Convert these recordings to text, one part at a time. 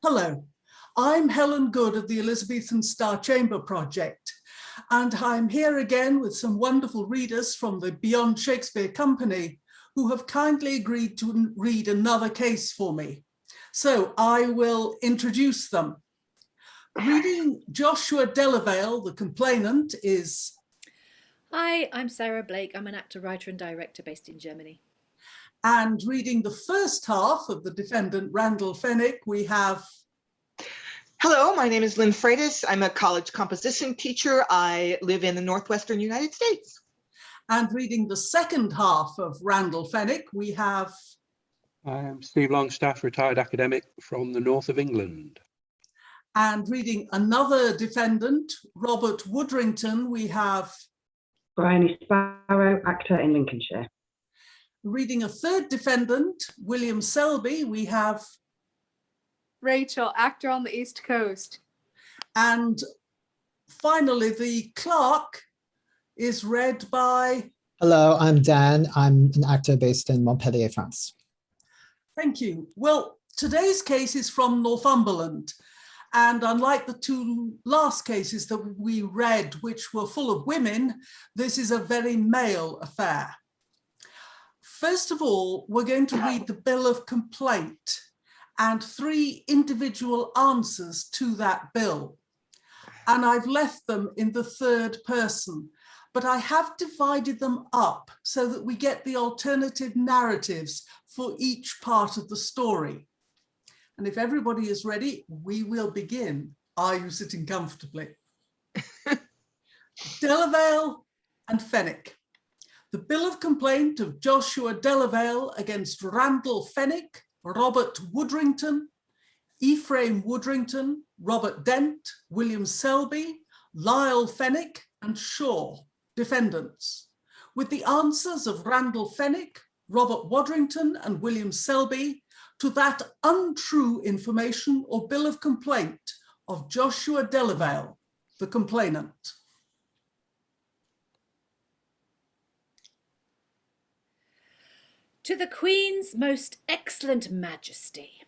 Hello, I'm Helen Good of the Elizabethan Star Chamber Project, and I'm here again with some wonderful readers from the Beyond Shakespeare Company who have kindly agreed to read another case for me. So I will introduce them. Reading Josua Delavale, the complainant, is... Hi, I'm Sarah Blake. I'm an actor, writer and director based in Germany. And reading the first half of the defendant, Randall Fenwick, we have... Hello, my name is Lynn Freitas. I'm a college composition teacher. I live in the Northwestern United States. And reading the second half of Randall Fenwick, we have... I am Steve Longstaffe, retired academic from the north of England. And reading another defendant, Robert Woodrington, we have... Briony Sparrow, actor in Lincolnshire. Reading a third defendant, William Selby, we have... Rachael, actor on the East Coast. And finally, the clerk is read by... Hello, I'm Dan. I'm an actor based in Montpellier, France. Thank you. Well, today's case is from Northumberland. And unlike the two last cases that we read, which were full of women, this is a very male affair. First of all, we're going to read the bill of complaint and 3 individual answers to that bill. And I've left them in the third person, but I have divided them up so that we get the alternative narratives for each part of the story. And if everybody is ready, we will begin. Are you sitting comfortably? Delavale and Fenwick. The bill of complaint of Josua Delavale against Randall Fenwick, Robert Woodrington, Ephraim Woodrington, Robert Dent, William Selby, Lyle Fenwick and Shaw, defendants, with the answers of Randall Fenwick, Robert Woodrington and William Selby to that untrue information or bill of complaint of Josua Delavale, the complainant. To the Queen's most excellent Majesty,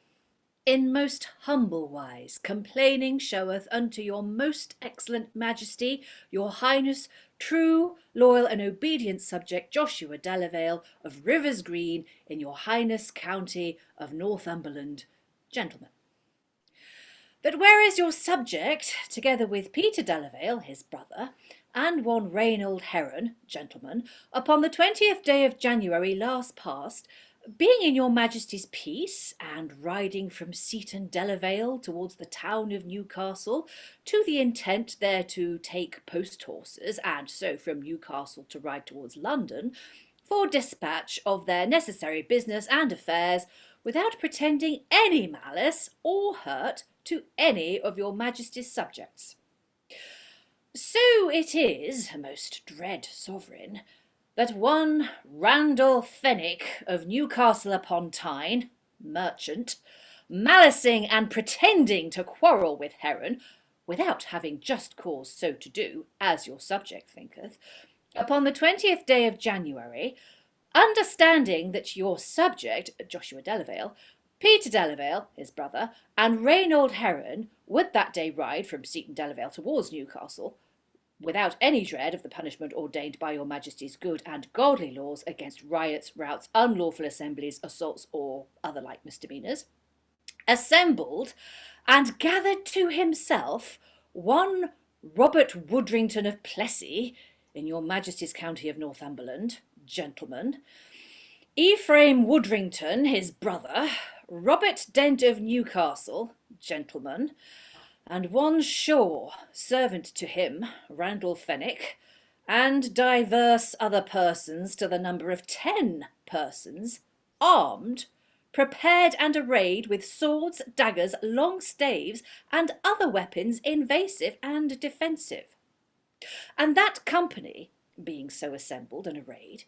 in most humble wise, complaining showeth unto your most excellent Majesty, your Highness, true, loyal and obedient subject Josua Delavale of Rivers Green in your Highness County of Northumberland, gentlemen. That whereas your subject, together with Peter Delavale, his brother, and one Reynold Heron, gentlemen, upon the 20th day of January last past, being in your Majesty's peace, and riding from Seaton Delavale towards the town of Newcastle, to the intent there to take post horses, and so from Newcastle to ride towards London, for dispatch of their necessary business and affairs, without pretending any malice or hurt to any of your Majesty's subjects. So it is, most dread sovereign, that one Randall Fenwick of Newcastle upon Tyne, merchant, malicing and pretending to quarrel with Heron, without having just cause so to do, as your subject thinketh, upon the 20th day of January, understanding that your subject, Josua Delavale, Peter Delavale, his brother, and Reynold Heron would that day ride from Seaton Delavale towards Newcastle, without any dread of the punishment ordained by your Majesty's good and godly laws against riots, routs, unlawful assemblies, assaults, or other like misdemeanours, assembled and gathered to himself one Robert Woodrington of Plessy in your Majesty's county of Northumberland, gentlemen, Ephraim Woodrington, his brother, Robert Dent of Newcastle, gentlemen, and one Shaw, servant to him, Randall Fenwick, and divers other persons to the number of 10 persons, armed, prepared and arrayed with swords, daggers, long staves, and other weapons invasive and defensive. And that company, being so assembled and arrayed,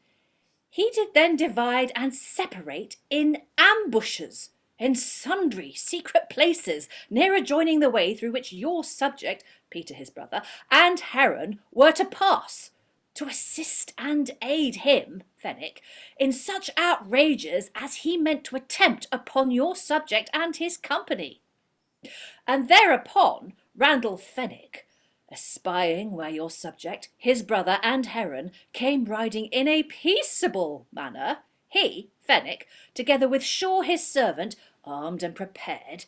he did then divide and separate in ambushes, in sundry secret places, near adjoining the way through which your subject, Peter his brother, and Heron were to pass, to assist and aid him, Fenwick, in such outrages as he meant to attempt upon your subject and his company. And thereupon Randall Fenwick, espying where your subject, his brother and Heron, came riding in a peaceable manner, he, Fenwick, together with Shaw his servant, armed and prepared,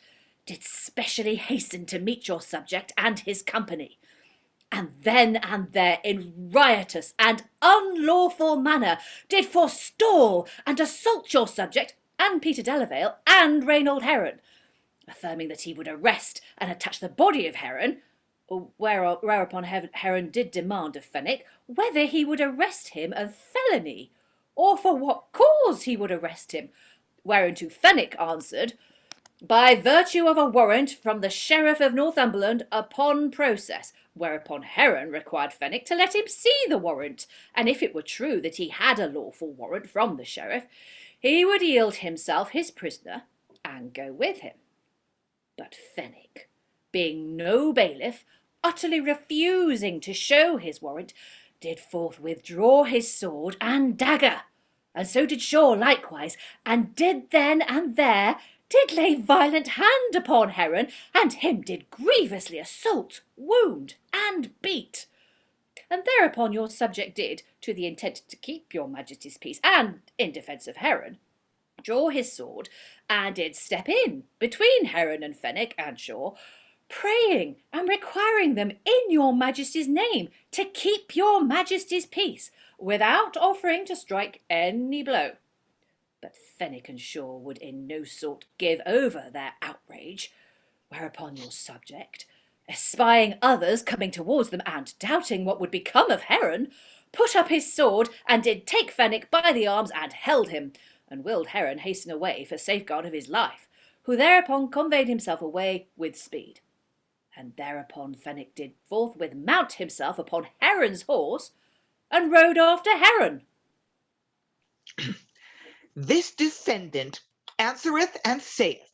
did specially hasten to meet your subject and his company, and then and there in riotous and unlawful manner did forestall and assault your subject and Peter Delavale and Reynold Heron, affirming that he would arrest and attach the body of Heron, whereupon Heron did demand of Fenwick whether he would arrest him of felony, or for what cause he would arrest him, whereunto Fenwick answered, by virtue of a warrant from the Sheriff of Northumberland upon process, whereupon Heron required Fenwick to let him see the warrant, and if it were true that he had a lawful warrant from the Sheriff, he would yield himself his prisoner and go with him. But Fenwick, being no bailiff, utterly refusing to show his warrant, did forthwith draw his sword and dagger, and so did Shaw likewise, and did then and there did lay violent hand upon Heron, and him did grievously assault, wound, and beat. And thereupon your subject did, to the intent to keep your Majesty's peace, and in defence of Heron, draw his sword, and did step in between Heron and Fenwick and Shaw, praying and requiring them in your Majesty's name to keep your Majesty's peace, without offering to strike any blow. But Fenwick and Shaw would in no sort give over their outrage, whereupon your subject, espying others coming towards them and doubting what would become of Heron, put up his sword and did take Fenwick by the arms and held him, and willed Heron hasten away for safeguard of his life, who thereupon conveyed himself away with speed. And thereupon Fenwick did forthwith mount himself upon Heron's horse, and rode after Heron. This defendant answereth and saith,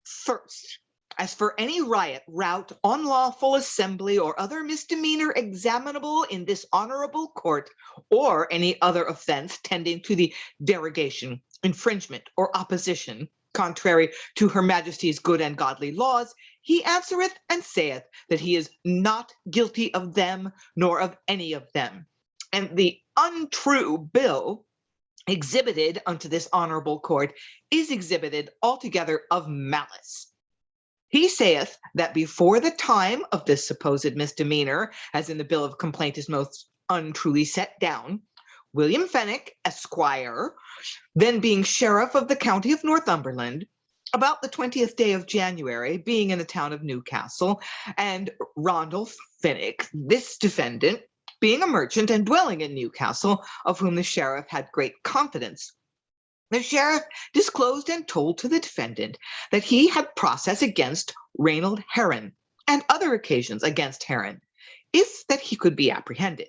first, as for any riot, rout, unlawful assembly, or other misdemeanor examinable in this honorable court, or any other offense tending to the derogation, infringement, or opposition, contrary to her Majesty's good and godly laws, he answereth and saith that he is not guilty of them, nor of any of them. And the untrue bill exhibited unto this honorable court is exhibited altogether of malice. He saith that before the time of this supposed misdemeanor, as in the bill of complaint is most untruly set down, William Fenwick, Esquire, then being Sheriff of the county of Northumberland, about the 20th day of January, being in the town of Newcastle, and Randall Fenwick, this defendant, being a merchant and dwelling in Newcastle, of whom the sheriff had great confidence. The sheriff disclosed and told to the defendant that he had process against Reynold Heron and other occasions against Heron, if that he could be apprehended.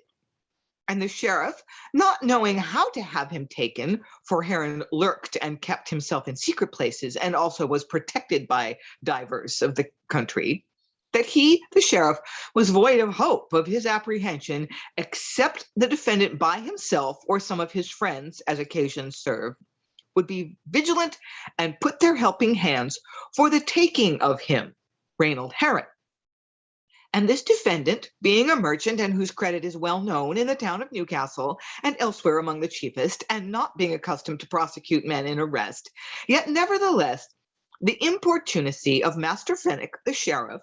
And the sheriff, not knowing how to have him taken, for Heron lurked and kept himself in secret places and also was protected by divers of the country, that he, the sheriff, was void of hope of his apprehension, except the defendant by himself or some of his friends, as occasion served, would be vigilant and put their helping hands for the taking of him, Reynold Heron. And this defendant, being a merchant and whose credit is well known in the town of Newcastle and elsewhere among the chiefest, and not being accustomed to prosecute men in arrest, yet nevertheless the importunacy of Master Fenwick, the sheriff,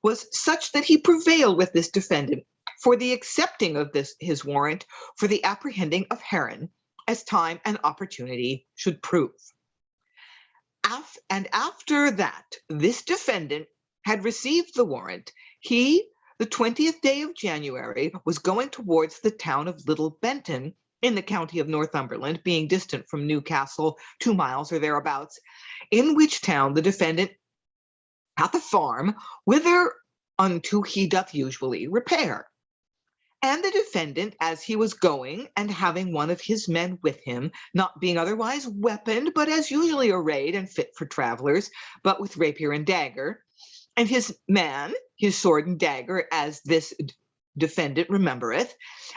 was such that he prevailed with this defendant for the accepting of this his warrant for the apprehending of Heron, as time and opportunity should prove. And after that, this defendant had received the warrant, he, the 20th day of January, was going towards the town of Little Benton in the county of Northumberland, being distant from Newcastle 2 miles or thereabouts, in which town the defendant hath a farm, whither unto he doth usually repair. And the defendant, as he was going, and having one of his men with him, not being otherwise weaponed, but as usually arrayed and fit for travelers, but with rapier and dagger, and his man, his sword and dagger, as this defendant remembereth,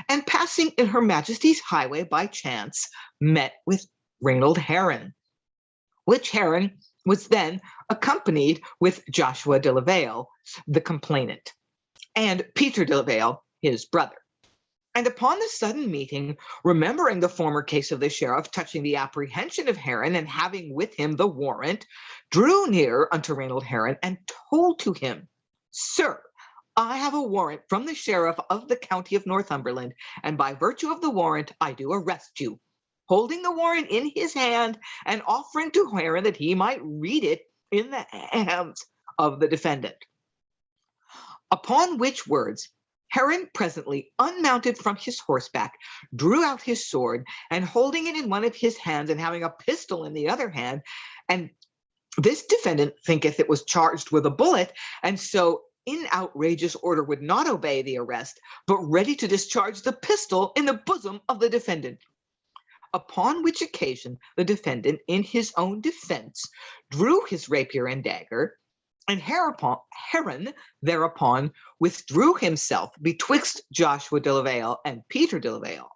and passing in her Majesty's highway by chance, met with Reynold Heron, which Heron, was then accompanied with Josua Delavale, the complainant, and Peter Delavale, his brother. And upon the sudden meeting, remembering the former case of the sheriff touching the apprehension of Heron and having with him the warrant, drew near unto Randall Heron and told to him, Sir, I have a warrant from the sheriff of the county of Northumberland, and by virtue of the warrant, I do arrest you. Holding the warrant in his hand and offering to Heron that he might read it in the hands of the defendant. Upon which words, Heron presently unmounted from his horseback, drew out his sword, and holding it in one of his hands and having a pistol in the other hand, and this defendant thinketh it was charged with a bullet, and so in outrageous order would not obey the arrest, but ready to discharge the pistol in the bosom of the defendant. Upon which occasion the defendant, in his own defense, drew his rapier and dagger, and Heron thereupon withdrew himself betwixt Josua Delavale and Peter Delavale.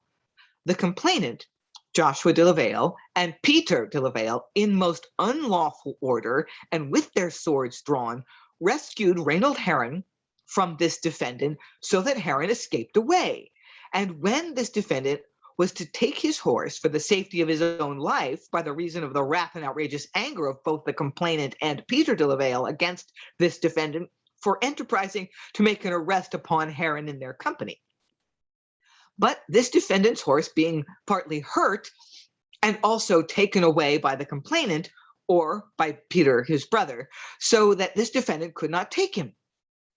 The complainant, Josua Delavale, and Peter Delavale, in most unlawful order and with their swords drawn, rescued Randall Heron from this defendant so that Heron escaped away. And when this defendant was to take his horse for the safety of his own life by the reason of the wrath and outrageous anger of both the complainant and Peter Delavale against this defendant for enterprising to make an arrest upon Heron in their company. But this defendant's horse being partly hurt and also taken away by the complainant or by Peter, his brother, so that this defendant could not take him.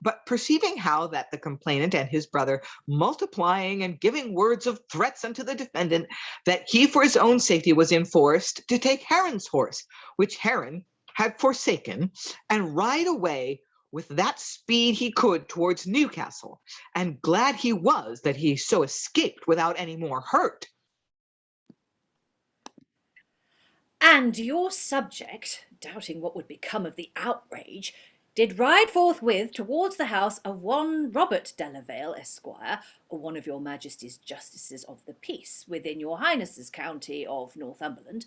But perceiving how that the complainant and his brother multiplying and giving words of threats unto the defendant, that he for his own safety was enforced to take Heron's horse, which Heron had forsaken, and ride away with that speed he could towards Newcastle, and glad he was that he so escaped without any more hurt. And your subject, doubting what would become of the outrage, did ride forthwith towards the house of one Robert Delavale, Esquire, or one of your Majesty's Justices of the Peace within your Highness's county of Northumberland,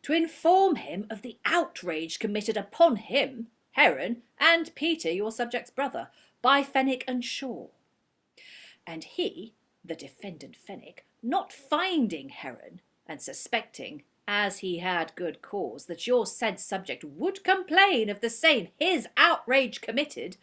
to inform him of the outrage committed upon him, Heron, and Peter, your subject's brother, by Fenwick and Shaw. And he, the defendant Fenwick, not finding Heron, and suspecting, as he had good cause, that your said subject would complain of the same his outrage committed,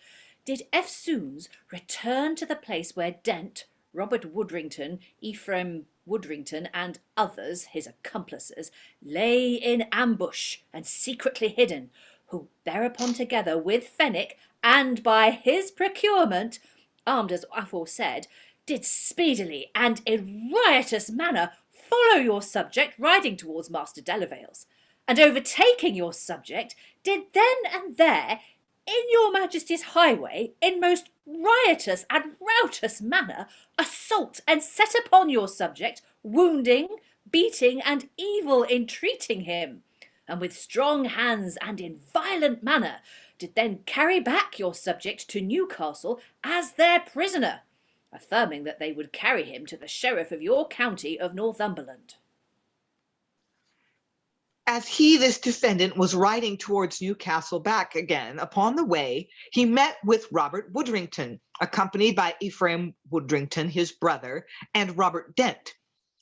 did eftsoons return to the place where Dent, Robert Woodrington, Ephraim Woodrington, and others, his accomplices, lay in ambush and secretly hidden, who thereupon together with Fenwick, and by his procurement, armed as aforesaid, did speedily and in riotous manner follow your subject riding towards Master Delavale's, and overtaking your subject, did then and there, in your Majesty's highway, in most riotous and routous manner, assault and set upon your subject, wounding, beating, and evil entreating him, and with strong hands and in violent manner, did then carry back your subject to Newcastle as their prisoner, affirming that they would carry him to the sheriff of your county of Northumberland. As he, this defendant, was riding towards Newcastle back again, upon the way, he met with Robert Woodrington, accompanied by Ephraim Woodrington, his brother, and Robert Dent,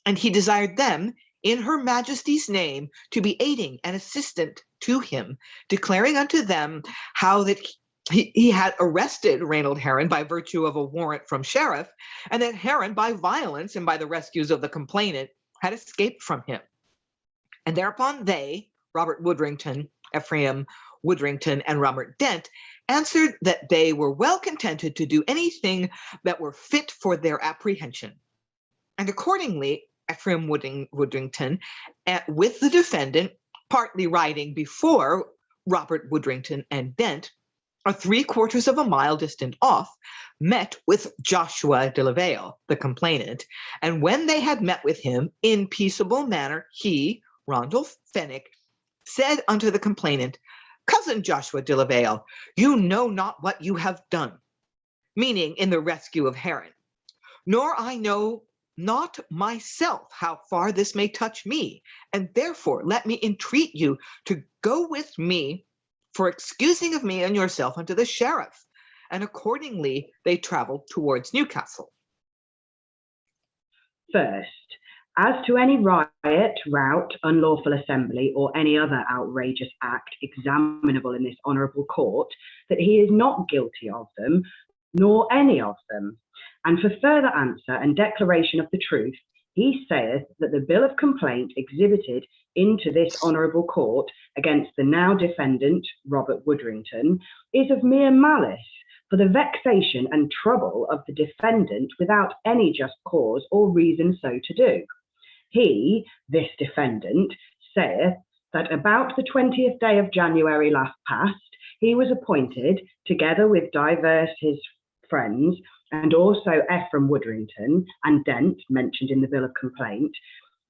and he desired them, in her Majesty's name, to be aiding and assistant to him, declaring unto them how that he had arrested Randall Heron by virtue of a warrant from sheriff, and that Heron, by violence and by the rescues of the complainant, had escaped from him. And thereupon they, Robert Woodrington, Ephraim Woodrington, and Robert Dent, answered that they were well contented to do anything that were fit for their apprehension. And accordingly, Ephraim Woodrington, with the defendant, partly riding before Robert Woodrington and Dent, or 3/4 of a mile distant off, met with Josua Delavale, the complainant, and when they had met with him in peaceable manner, he, Randall Fenwick, said unto the complainant, Cousin Josua Delavale, you know not what you have done, meaning in the rescue of Heron, nor I know not myself how far this may touch me, and therefore let me entreat you to go with me for excusing of me and yourself unto the sheriff. And accordingly they travelled towards Newcastle. First, as to any riot, rout, unlawful assembly, or any other outrageous act examinable in this honourable court, that he is not guilty of them, nor any of them. And for further answer and declaration of the truth, he saith that the bill of complaint exhibited into this honourable court against the now defendant, Robert Woodrington, is of mere malice, for the vexation and trouble of the defendant without any just cause or reason so to do. He, this defendant, saith that about the 20th day of January last past, he was appointed, together with divers his friends, and also Ephraim Woodrington and Dent, mentioned in the bill of complaint,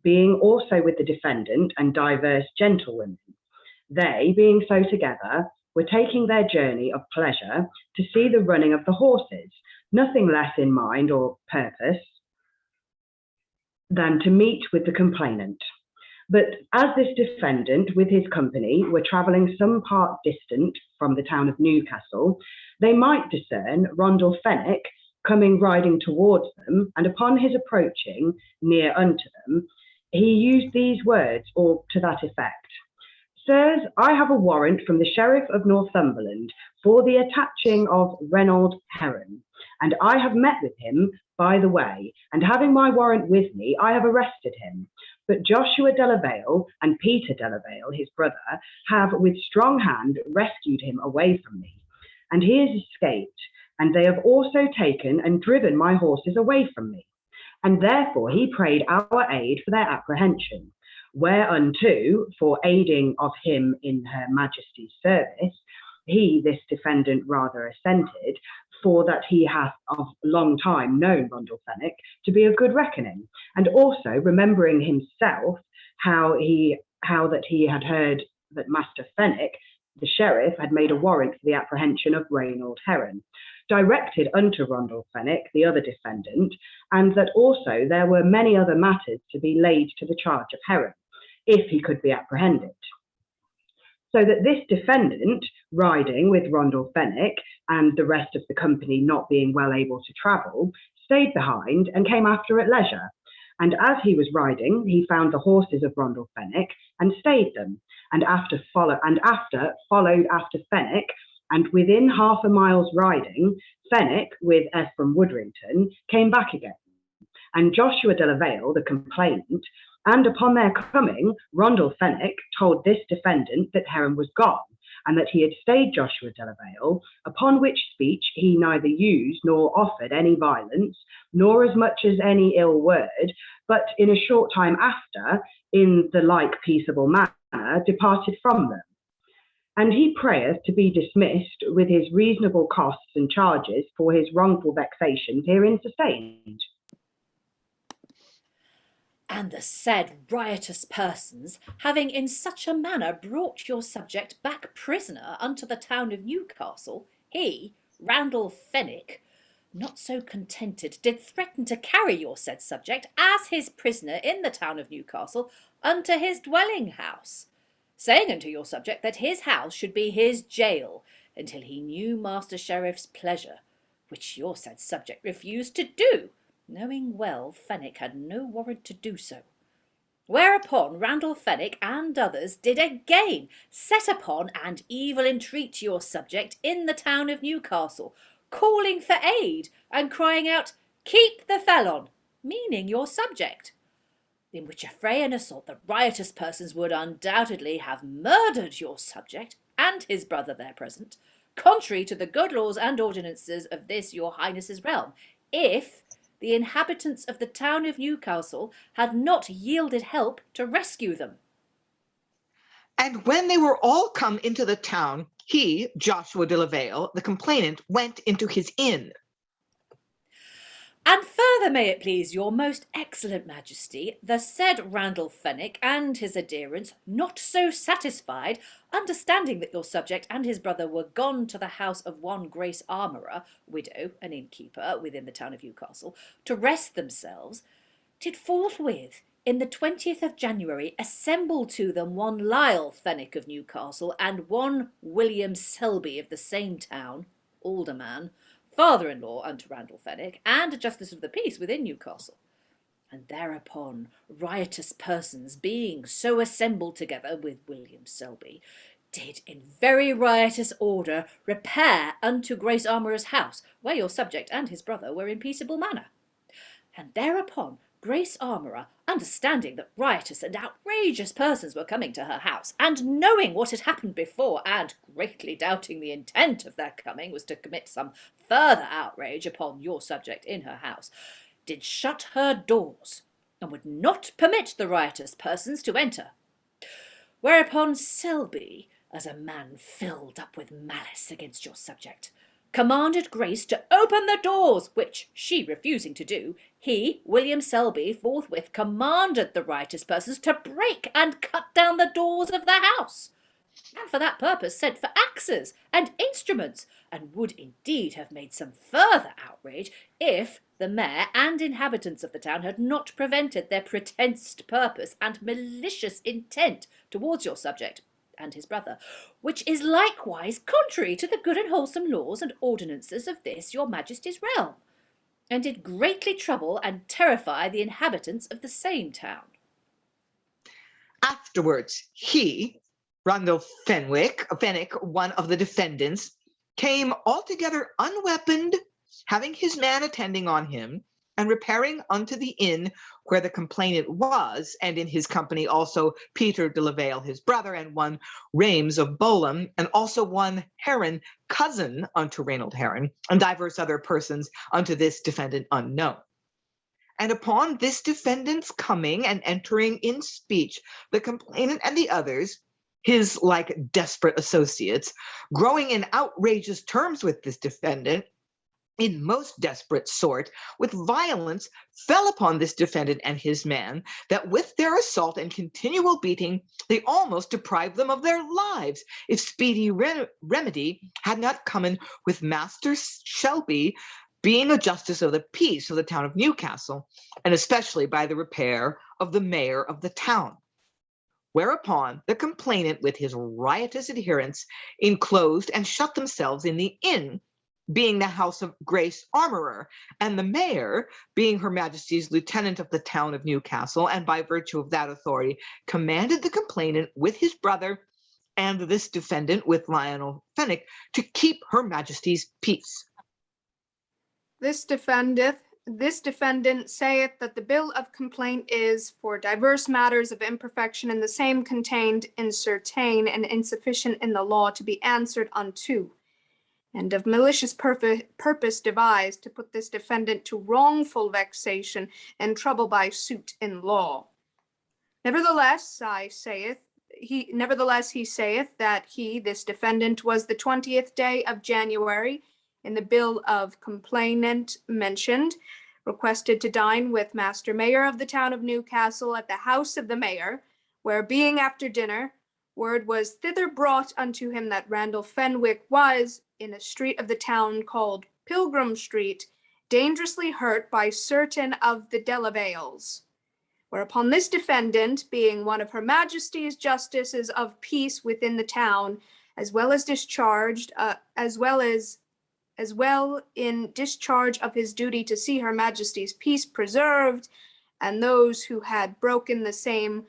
being also with the defendant and divers gentlewomen. They, being so together, were taking their journey of pleasure to see the running of the horses, nothing less in mind or purpose than to meet with the complainant. But as this defendant with his company were travelling some part distant from the town of Newcastle, they might discern Randall Fenwick coming riding towards them, and upon his approaching near unto them, he used these words, or to that effect: Sirs, I have a warrant from the Sheriff of Northumberland for the attaching of Reynold Heron, and I have met with him by the way, and having my warrant with me, I have arrested him. But Josua Delavale and Peter Delavale, his brother, have with strong hand rescued him away from me, and he has escaped, and they have also taken and driven my horses away from me. And therefore he prayed our aid for their apprehension, whereunto, for aiding of him in her Majesty's service, he, this defendant, rather assented, for that he hath of long time known Randall Fenwick to be of good reckoning, and also remembering himself how that he had heard that Master Fenwick, the sheriff, had made a warrant for the apprehension of Reynold Heron, directed unto Randall Fenwick, the other defendant, and that also there were many other matters to be laid to the charge of Heron, if he could be apprehended. So that this defendant, riding with Randall Fenwick, and the rest of the company not being well able to travel, stayed behind and came after at leisure. And as he was riding, he found the horses of Randall Fenwick and stayed them, and followed after Fenwick, and within half a mile's riding, Fenwick with Ephraim Woodrington came back again. And Josua Delavale, the complainant, and upon their coming, Randall Fenwick told this defendant that Heron was gone, and that he had stayed Josua Delavale, upon which speech he neither used nor offered any violence, nor as much as any ill word, but in a short time after, in the like peaceable manner, departed from them. And he prayeth to be dismissed with his reasonable costs and charges for his wrongful vexations herein sustained. And the said riotous persons, having in such a manner brought your subject back prisoner unto the town of Newcastle, he, Randall Fenwick, not so contented, did threaten to carry your said subject as his prisoner in the town of Newcastle unto his dwelling house, saying unto your subject that his house should be his jail until he knew Master Sheriff's pleasure, which your said subject refused to do, knowing well Fenwick had no warrant to do so. Whereupon Randall Fenwick and others did again set upon and evil entreat your subject in the town of Newcastle, calling for aid and crying out, "Keep the felon," meaning your subject. In which affray and assault the riotous persons would undoubtedly have murdered your subject and his brother there present, contrary to the good laws and ordinances of this your highness's realm, if the inhabitants of the town of Newcastle had not yielded help to rescue them. And when they were all come into the town, he, Josua Delavale, the complainant, went into his inn. And further may it please your most excellent majesty, the said Randall Fenwick and his adherents, not so satisfied, understanding that your subject and his brother were gone to the house of one Grace Armourer, widow, an innkeeper within the town of Newcastle, to rest themselves, did forthwith in the 20th of January assemble to them one Lyle Fenwick of Newcastle and one William Selby of the same town, alderman, father-in-law unto Randall Fenwick, and a justice of the peace within Newcastle. And thereupon riotous persons being so assembled together with William Selby, did in very riotous order repair unto Grace Armourer's house, where your subject and his brother were in peaceable manner. And thereupon Grace Armourer, understanding that riotous and outrageous persons were coming to her house, and knowing what had happened before, and greatly doubting the intent of their coming was to commit some further outrage upon your subject in her house, did shut her doors, and would not permit the riotous persons to enter. Whereupon Selby, as a man filled up with malice against your subject, commanded Grace to open the doors, which she refusing to do, he, William Selby, forthwith commanded the riotous persons to break and cut down the doors of the house, and for that purpose sent for axes and instruments, and would indeed have made some further outrage if the mayor and inhabitants of the town had not prevented their pretensed purpose and malicious intent towards your subject and his brother, which is likewise contrary to the good and wholesome laws and ordinances of this your majesty's realm, and did greatly trouble and terrify the inhabitants of the same town. Afterwards, he, Randall Fenwick, one of the defendants, came altogether unweaponed, having his man attending on him, and repairing unto the inn where the complainant was, and in his company also Peter Delavale, his brother, and one Rames of Bolham, and also one Heron, cousin unto Reynold Heron, and divers other persons unto this defendant unknown. And upon this defendant's coming and entering in speech, the complainant and the others, his like desperate associates, growing in outrageous terms with this defendant, in most desperate sort, with violence, fell upon this defendant and his man, that with their assault and continual beating, they almost deprived them of their lives, if speedy remedy had not come in with Master Shelby, being a justice of the peace of the town of Newcastle, and especially by the repair of the mayor of the town. Whereupon the complainant with his riotous adherents enclosed and shut themselves in the inn, being the house of Grace Armourer, and the mayor, being her majesty's lieutenant of the town of Newcastle, and by virtue of that authority, commanded the complainant with his brother and this defendant with Lionel Fenwick to keep her majesty's peace. This defendant saith that the bill of complaint is for diverse matters of imperfection in the same contained in certain and insufficient in the law to be answered unto, and of malicious purpose devised to put this defendant to wrongful vexation and trouble by suit in law. Nevertheless, he saith that he, this defendant, was the 20th day of January, in the bill of complainant mentioned, requested to dine with Master Mayor of the town of Newcastle at the house of the mayor, where being after dinner, word was thither brought unto him that Randall Fenwick was, in a street of the town called Pilgrim Street, dangerously hurt by certain of the Delavales. Whereupon this defendant, being one of her majesty's justices of peace within the town, as well in discharge of his duty to see her majesty's peace preserved, and those who had broken the same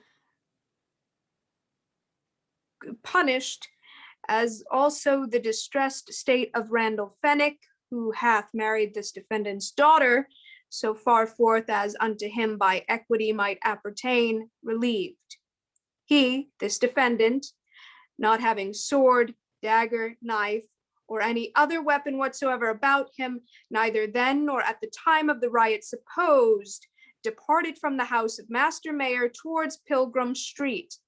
punished, as also the distressed state of Randall Fenwick, who hath married this defendant's daughter, so far forth as unto him by equity might appertain, relieved. He, this defendant, not having sword, dagger, knife, or any other weapon whatsoever about him, neither then nor at the time of the riot supposed, departed from the house of Master Mayor towards Pilgrim Street,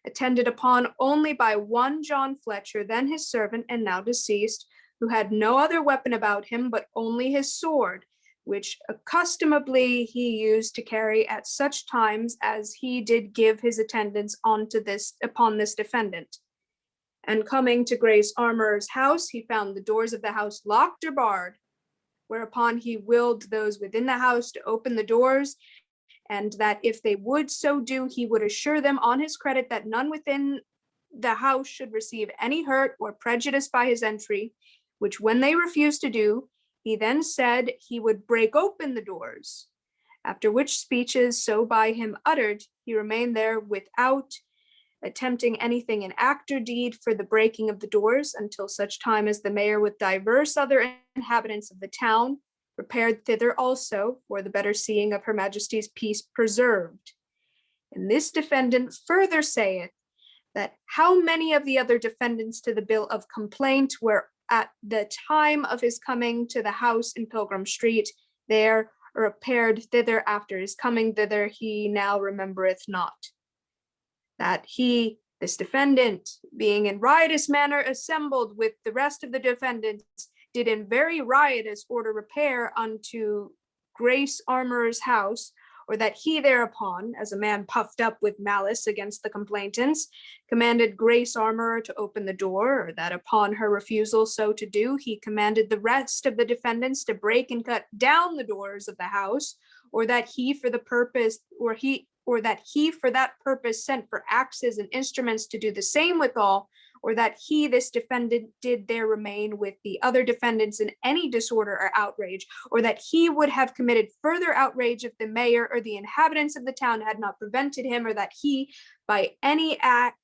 attended upon only by one John Fletcher, then his servant and now deceased, who had no other weapon about him but only his sword, which accustomably he used to carry at such times as he did give his attendance upon this defendant. And coming to Grace Armourer's house, he found the doors of the house locked or barred, whereupon he willed those within the house to open the doors, and that if they would so do, he would assure them on his credit that none within the house should receive any hurt or prejudice by his entry, which when they refused to do, he then said he would break open the doors. After which speeches so by him uttered, he remained there without attempting anything in act or deed for the breaking of the doors until such time as the mayor with divers other inhabitants of the town repaired thither also for the better seeing of her majesty's peace preserved. And this defendant further saith that how many of the other defendants to the bill of complaint were at the time of his coming to the house in Pilgrim Street there repaired thither after his coming thither, he now remembereth not. That he, this defendant, being in riotous manner assembled with the rest of the defendants, did in very riotous order repair unto Grace Armorer's house, or that he thereupon, as a man puffed up with malice against the complainants, commanded Grace Armorer to open the door, or that upon her refusal so to do, he commanded the rest of the defendants to break and cut down the doors of the house, or that he for the purpose, or that he for that purpose sent for axes and instruments to do the same withal, or that he, this defendant, did there remain with the other defendants in any disorder or outrage, or that he would have committed further outrage if the mayor or the inhabitants of the town had not prevented him, or that he, by any act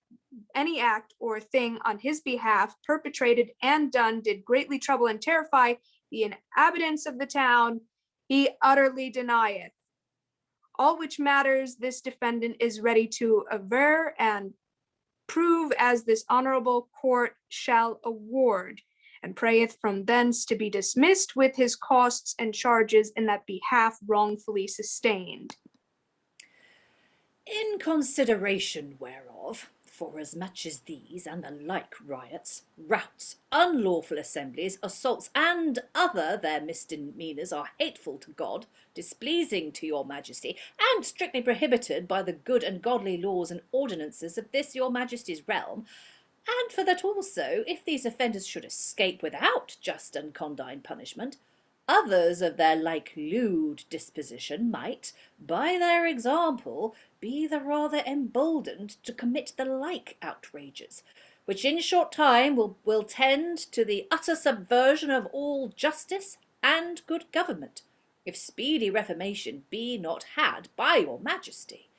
or thing on his behalf perpetrated and done, did greatly trouble and terrify the inhabitants of the town, he utterly denieth. All which matters this defendant is ready to aver and prove as this honorable court shall award, and prayeth from thence to be dismissed with his costs and charges in that behalf wrongfully sustained. In consideration whereof, forasmuch as these and the like riots, routs, unlawful assemblies, assaults, and other their misdemeanours are hateful to God, displeasing to your majesty, and strictly prohibited by the good and godly laws and ordinances of this your majesty's realm, and for that also, if these offenders should escape without just and condign punishment, others of their like lewd disposition might, by their example, be the rather emboldened to commit the like outrages, which in short time will tend to the utter subversion of all justice and good government, if speedy reformation be not had by your majesty.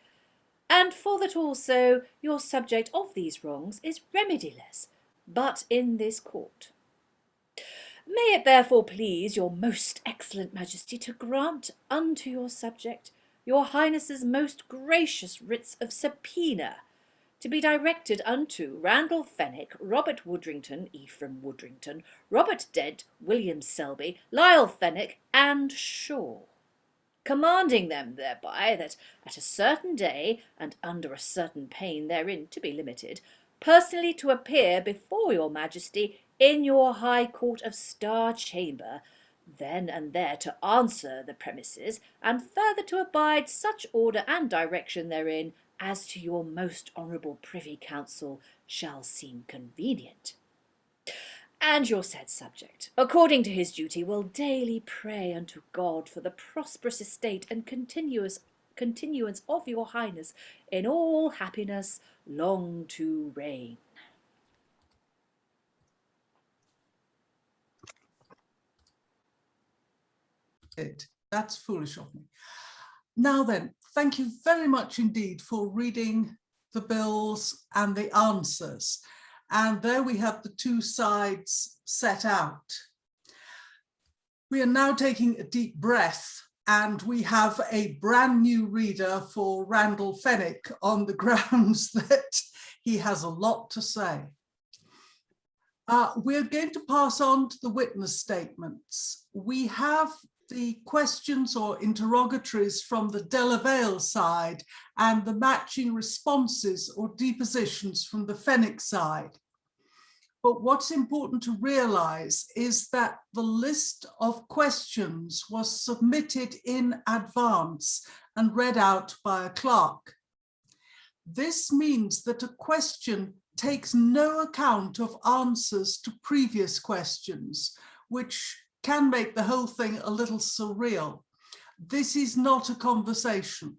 And for that also your subject of these wrongs is remediless, but in this court. May it therefore please your most excellent majesty to grant unto your subject your highness's most gracious writs of subpoena, to be directed unto Randall Fenwick, Robert Woodrington, Ephraim Woodrington, Robert Dent, William Selby, Lyle Fenwick, and Shaw, commanding them thereby that at a certain day, and under a certain pain therein to be limited, personally to appear before your majesty in your high court of Star Chamber, then and there to answer the premises, and further to abide such order and direction therein as to your most honourable privy council shall seem convenient. And your said subject, according to his duty, will daily pray unto God for the prosperous estate and continuance of your highness in all happiness long to reign. That's foolish of me. Now then, thank you very much indeed for reading the bills and the answers. And there we have the two sides set out. We are now taking a deep breath, and we have a brand new reader for Randall Fenwick on the grounds that he has a lot to say. We're going to pass on to the witness statements. We have the questions or interrogatories from the Delavale side and the matching responses or depositions from the Fenwick side. But what's important to realize is that the list of questions was submitted in advance and read out by a clerk. This means that a question takes no account of answers to previous questions, which can make the whole thing a little surreal. This is not a conversation.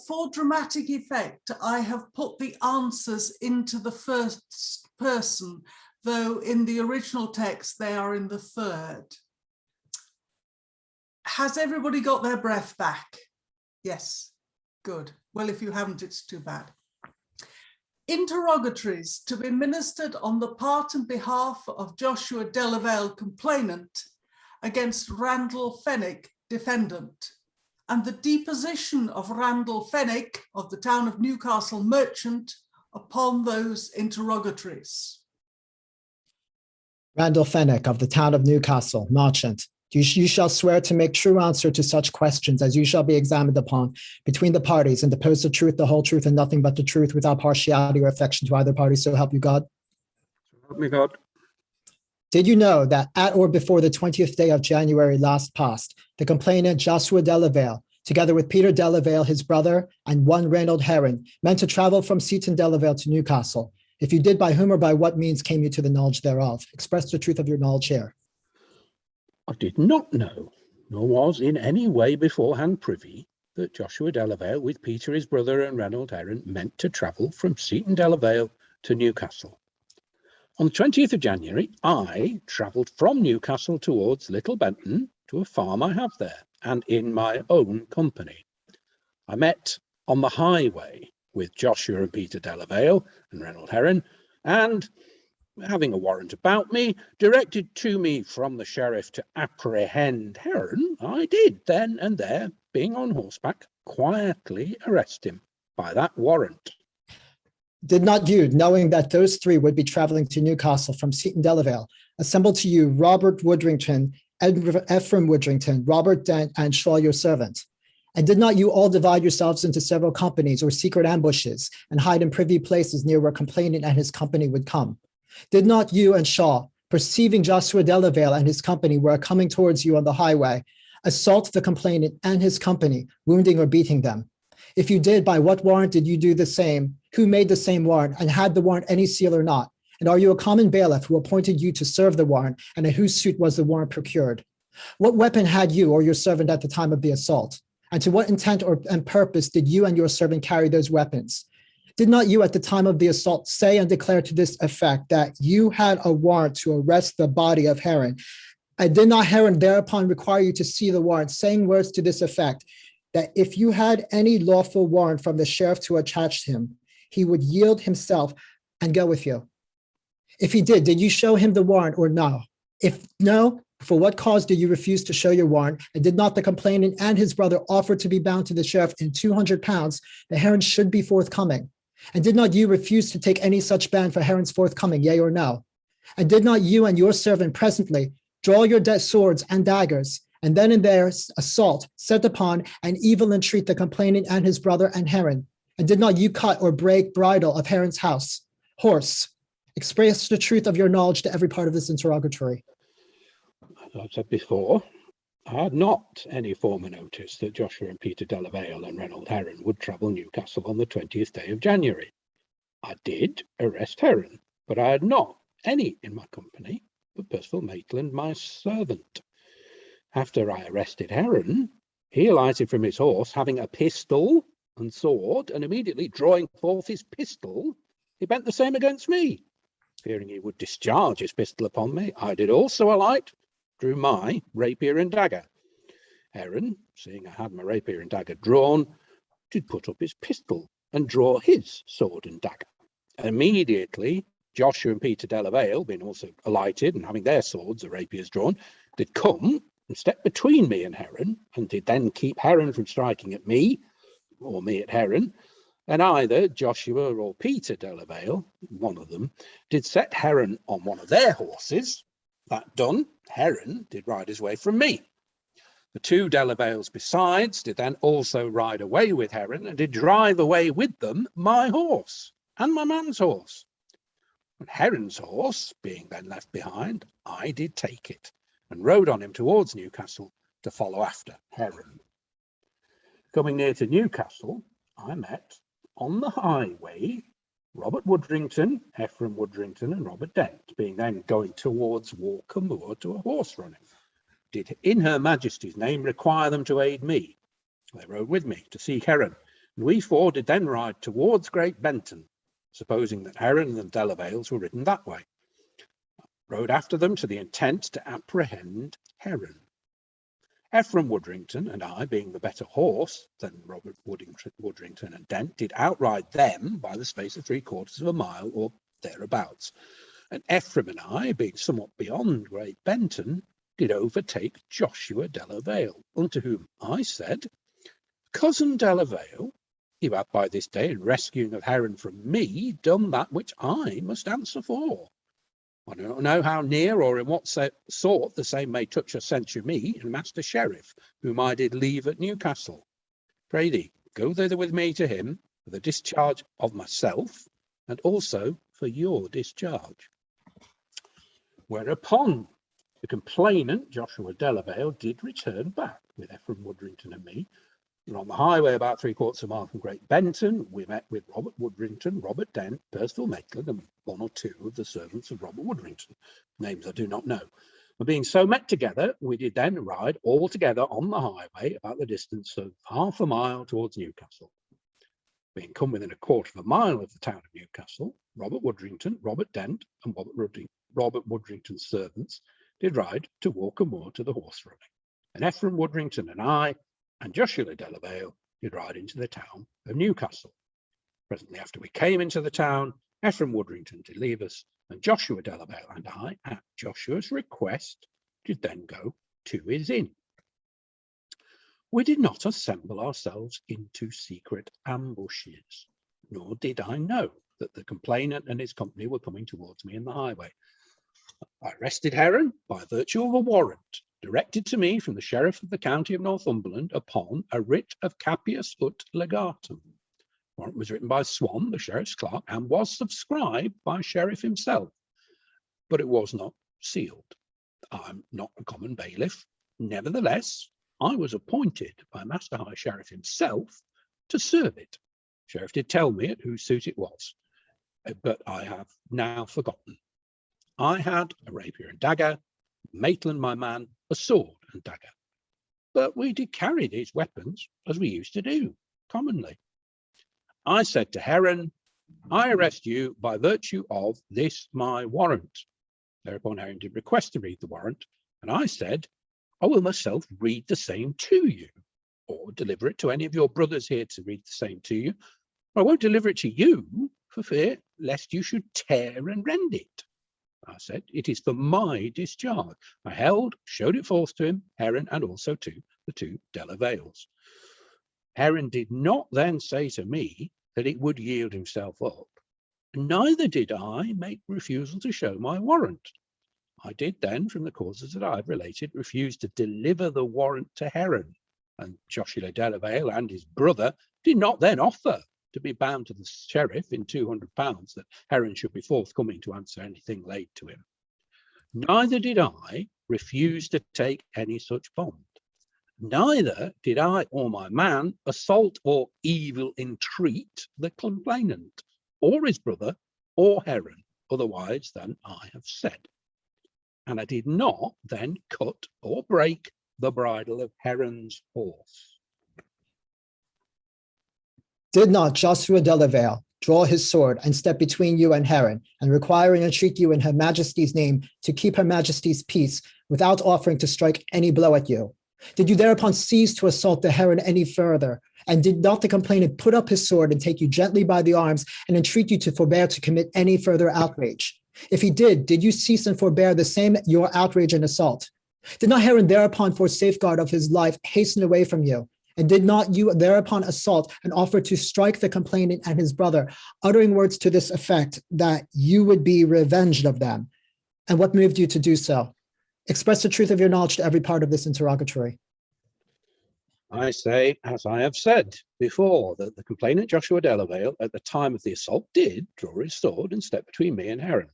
For dramatic effect, I have put the answers into the first person, though in the original text they are in the third. Has everybody got their breath back? Yes, good. Well, if you haven't, it's too bad. Interrogatories to be ministered on the part and behalf of Josua Delavale, complainant, against Randall Fenwick, defendant, and the deposition of Randall Fenwick of the town of Newcastle, merchant, upon those interrogatories. Randall Fenwick of the town of Newcastle, merchant. You shall swear to make true answer to such questions as you shall be examined upon between the parties, and depose the truth, the whole truth, and nothing but the truth, without partiality or affection to either party, so help you God. So help me God. Did you know that at or before the 20th day of January last past, the complainant Josua Delavale, together with Peter Delavale, his brother, and one Reynold Heron, meant to travel from Seaton Delavale to Newcastle? If you did, by whom or by what means came you to the knowledge thereof? Express the truth of your knowledge here. I did not know, nor was in any way beforehand privy, that Josua Delavale, with Peter his brother and Reynold Heron, meant to travel from Seaton Delavale to Newcastle. On the 20th of January, I travelled from Newcastle towards Little Benton to a farm I have there, and in my own company. I met on the highway with Josua and Peter Delavale and Reynold Heron, and, having a warrant about me, directed to me from the sheriff to apprehend Heron, I did then and there, being on horseback, quietly arrest him by that warrant. Did not you, knowing that those three would be traveling to Newcastle from Seaton Delavale, assemble to you Robert Woodrington, Ephraim Woodrington, Robert Dent, and Shaw your servant? And did not you all divide yourselves into several companies or secret ambushes, and hide in privy places near where complainant and his company would come? Did not you and Shaw, perceiving Josua Delavale and his company were coming towards you on the highway, assault the complainant and his company, wounding or beating them? If you did, by what warrant did you do the same? Who made the same warrant, and had the warrant any seal or not? And are you a common bailiff who appointed you to serve the warrant, and in whose suit was the warrant procured? What weapon had you or your servant at the time of the assault? And to what intent and purpose did you and your servant carry those weapons? Did not you at the time of the assault say and declare to this effect that you had a warrant to arrest the body of Heron? And did not Heron thereupon require you to see the warrant, saying words to this effect, that if you had any lawful warrant from the sheriff to attach him, he would yield himself and go with you? If he did you show him the warrant or no? If no, for what cause did you refuse to show your warrant? And did not the complainant and his brother offer to be bound to the sheriff in 200 pounds, that Heron should be forthcoming? And did not you refuse to take any such band for Heron's forthcoming, yea or no? And did not you and your servant presently draw your swords and daggers, and then in their assault set upon and evil entreat the complainant and his brother and Heron? And did not you cut or break bridle of Heron's horse? Express the truth of your knowledge to every part of this interrogatory. As I've said before, I had not any former notice that Josua and Peter Delavale and Reynold Heron would travel Newcastle on the 20th day of January. I did arrest Heron, but I had not any in my company but Percival Maitland, my servant. After I arrested Heron, he alighted from his horse, having a pistol and sword, and immediately drawing forth his pistol, he bent the same against me. Fearing he would discharge his pistol upon me, I did also alight, drew my rapier and dagger. Heron, seeing I had my rapier and dagger drawn, did put up his pistol and draw his sword and dagger. Immediately, Josua and Peter Delavale, being also alighted and having their swords or rapiers drawn, did come and step between me and Heron, and did then keep Heron from striking at me, or me at Heron. And either Josua or Peter Delavale, one of them, did set Heron on one of their horses. That done, Heron did ride his way from me. The two Delavales besides did then also ride away with Heron, and did drive away with them my horse and my man's horse. And Heron's horse being then left behind, I did take it and rode on him towards Newcastle to follow after Heron. Coming near to Newcastle, I met on the highway Robert Woodrington, Ephraim Woodrington, and Robert Dent, being then going towards Walker Moor to a horse running. Did in Her Majesty's name require them to aid me. They rode with me to seek Heron, and we four did then ride towards Great Benton, supposing that Heron and the Delavales were ridden that way. Rode after them to the intent to apprehend Heron. Ephraim Woodrington and I, being the better horse than Robert Woodrington and Dent, did outride them by the space of 3/4 of a mile or thereabouts. And Ephraim and I, being somewhat beyond Great Benton, did overtake Josua Delavale, unto whom I said, Cousin Delavale, you have by this day, in rescuing of Heron from me, done that which I must answer for. I do not know how near or in what sort the same may touch or censure me and Master Sheriff, whom I did leave at Newcastle. Pray thee, go thither with me to him for the discharge of myself, and also for your discharge. Whereupon the complainant, Josua Delavale, did return back with Ephraim Woodrington and me. And on the highway about 3/4 of a mile from Great Benton, we met with Robert Woodrington, Robert Dent, Percival Maitland, and 1 or 2 of the servants of Robert Woodrington, names I do not know. And being so met together, we did then ride all together on the highway about the distance of 1/2 a mile towards Newcastle. Being come within 1/4 of a mile of the town of Newcastle, Robert Woodrington, Robert Dent, and Robert Woodrington's servants did ride to Walker Moor to the horse running. And Ephraim Woodrington and I and Josua Delavale did ride into the town of Newcastle. Presently after we came into the town, Ephraim Woodrington did leave us, and Josua Delavale and I, at Joshua's request, did then go to his inn. We did not assemble ourselves into secret ambushes, nor did I know that the complainant and his company were coming towards me in the highway. I arrested Heron by virtue of a warrant directed to me from the Sheriff of the County of Northumberland upon a writ of capias ut legatum. The warrant was written by Swan, the Sheriff's clerk, and was subscribed by Sheriff himself, but it was not sealed. I'm not a common bailiff. Nevertheless, I was appointed by Master High Sheriff himself to serve it. Sheriff did tell me at whose suit it was, but I have now forgotten. I had a rapier and dagger, Maitland, my man, a sword and dagger. But we did carry these weapons as we used to do, commonly. I said to Heron, I arrest you by virtue of this my warrant. Thereupon Heron did request to read the warrant, and I said, I will myself read the same to you, or deliver it to any of your brothers here to read the same to you. I won't deliver it to you for fear lest you should tear and rend it. I said, it is for my discharge. I showed it forth to him, Heron, and also to the 2 Delavales. Heron did not then say to me that it would yield himself up. Neither did I make refusal to show my warrant. I did then, from the causes that I've related, refuse to deliver the warrant to Heron, and Josua Delavale and his brother did not then offer to be bound to the sheriff in £200 that Heron should be forthcoming to answer anything laid to him. Neither did I refuse to take any such bond. Neither did I or my man assault or evil entreat the complainant, or his brother, or Heron, otherwise than I have said. And I did not then cut or break the bridle of Heron's horse. Did not Josua Delavale draw his sword and step between you and Heron, and require and entreat you in Her Majesty's name to keep Her Majesty's peace without offering to strike any blow at you? Did you thereupon cease to assault the Heron any further? And did not the complainant put up his sword and take you gently by the arms and entreat you to forbear to commit any further outrage? If he did you cease and forbear the same your outrage and assault? Did not Heron thereupon, for safeguard of his life, hasten away from you? And did not you thereupon assault and offer to strike the complainant and his brother, uttering words to this effect, that you would be revenged of them? And what moved you to do so? Express the truth of your knowledge to every part of this interrogatory. I say, as I have said before, that the complainant Josua Delavale at the time of the assault did draw his sword and step between me and Heron,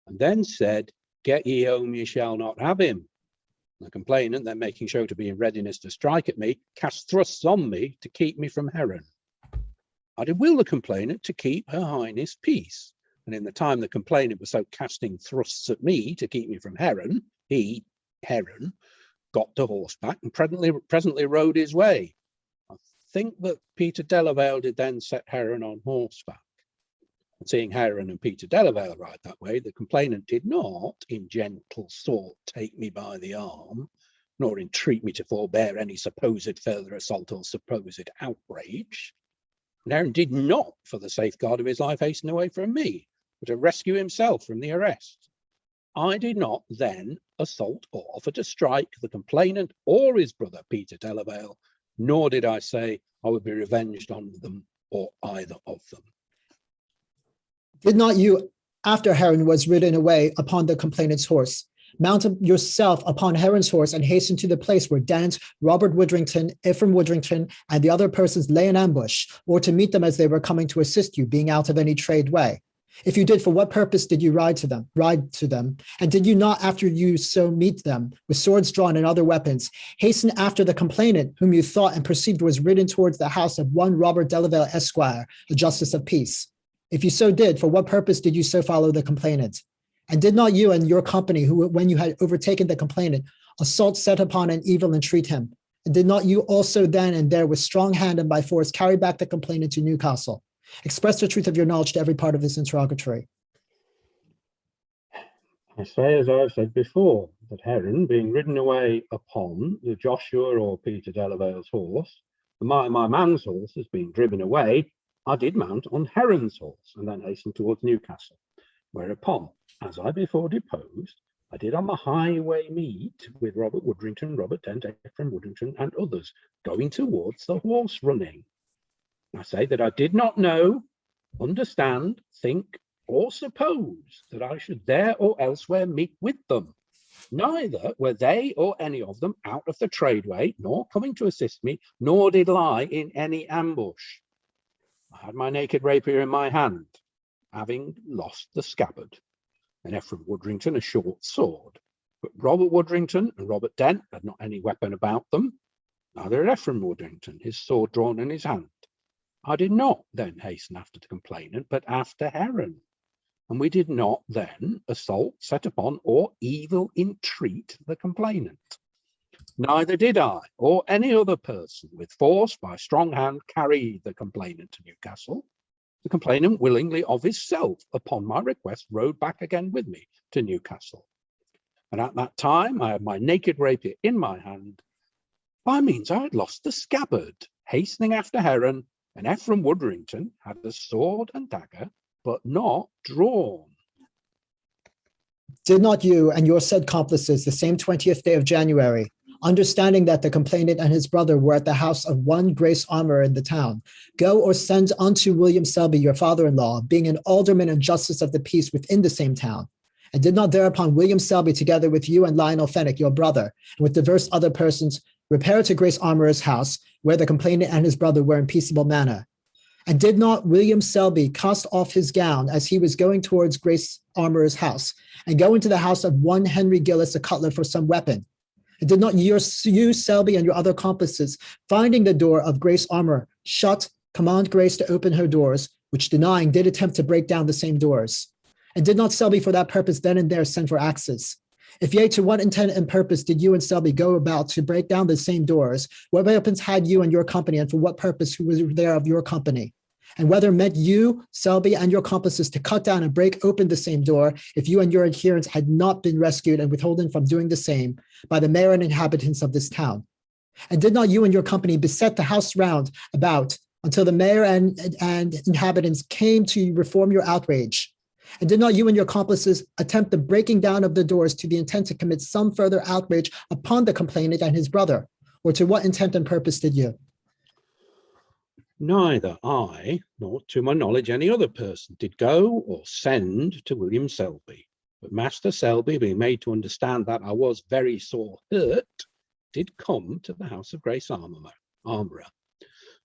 and then said, get ye home, ye shall not have him. The complainant, then making show to be in readiness to strike at me, cast thrusts on me to keep me from Heron. I did will the complainant to keep Her Highness peace, and in the time the complainant was so casting thrusts at me to keep me from Heron, he, Heron, got to horseback and presently rode his way. I think that Peter Delavale did then set Helen on horseback. And seeing Helen and Peter Delavale ride that way, the complainant did not, in gentle sort, take me by the arm, nor entreat me to forbear any supposed further assault or supposed outrage. And Helen did not, for the safeguard of his life, hasten away from me, but to rescue himself from the arrest. I did not then assault or offer to strike the complainant or his brother Peter Delavale, nor did I say I would be revenged on them or either of them. Did not you, after Helen was ridden away upon the complainant's horse, mount yourself upon Heron's horse and hasten to the place where Dant, Robert Woodrington, Ephraim Woodrington, and the other persons lay in ambush, or to meet them as they were coming to assist you, being out of any trade way? If you did, for what purpose did you ride to them? And did you not, after you so meet them, with swords drawn and other weapons, hasten after the complainant, whom you thought and perceived was ridden towards the house of one Robert Delavale, Esquire, a justice of peace? If you so did, for what purpose did you so follow the complainant? And did not you and your company, who, when you had overtaken the complainant, assault set upon and evil entreat him? And did not you also then and there, with strong hand and by force, carry back the complainant to Newcastle? Express the truth of your knowledge to every part of this interrogatory. I say, as I've said before, that Helen, being ridden away upon the Joshua or Peter Delavale's horse, my man's horse has been driven away, I did mount on Heron's horse and then hasten towards Newcastle, whereupon, as I before deposed, I did on the highway meet with Robert Woodrington, Robert Dent, Ephraim Woodrington, and others, going towards the horse running. I say that I did not know, understand, think, or suppose that I should there or elsewhere meet with them. Neither were they or any of them out of the tradeway, nor coming to assist me, nor did lie in any ambush. I had my naked rapier in my hand, having lost the scabbard, and Ephraim Woodrington a short sword. But Robert Woodrington and Robert Dent had not any weapon about them, neither had Ephraim Woodrington, his sword drawn in his hand. I did not then hasten after the complainant, but after Helen, and we did not then assault, set upon, or evil entreat the complainant. Neither did I, or any other person, with force by strong hand, carry the complainant to Newcastle. The complainant willingly of himself, upon my request, rode back again with me to Newcastle. And at that time I had my naked rapier in my hand. By means I had lost the scabbard, hastening after Helen, and Ephraim Woodrington had a sword and dagger, but not drawn. Did not you and your said accomplices the same 20th day of January, understanding that the complainant and his brother were at the house of one Grace Armorer in the town, go or send unto William Selby, your father-in-law, being an alderman and justice of the peace within the same town? And did not thereupon William Selby, together with you and Lionel Fenwick, your brother, and with divers other persons, repair to Grace Armorer's house, where the complainant and his brother were in peaceable manner? And did not William Selby cast off his gown as he was going towards Grace Armorer's house, and go into the house of one Henry Gillis, a cutler, for some weapon? And did not you, Selby, and your other accomplices, finding the door of Grace Armorer shut, command Grace to open her doors, which denying did attempt to break down the same doors? And did not Selby for that purpose then and there send for axes? If yea, to what intent and purpose did you and Selby go about to break down the same doors? What weapons had you and your company, and for what purpose who was there of your company? And whether meant you, Selby, and your accomplices to cut down and break open the same door, if you and your adherents had not been rescued and withholden from doing the same by the mayor and inhabitants of this town? And did not you and your company beset the house round about until the mayor and inhabitants came to reform your outrage? And did not you and your accomplices attempt the breaking down of the doors to the intent to commit some further outrage upon the complainant and his brother? Or to what intent and purpose did you? Neither I, nor to my knowledge any other person, did go or send to William Selby. But Master Selby, being made to understand that I was very sore hurt, did come to the house of Grace Armorer.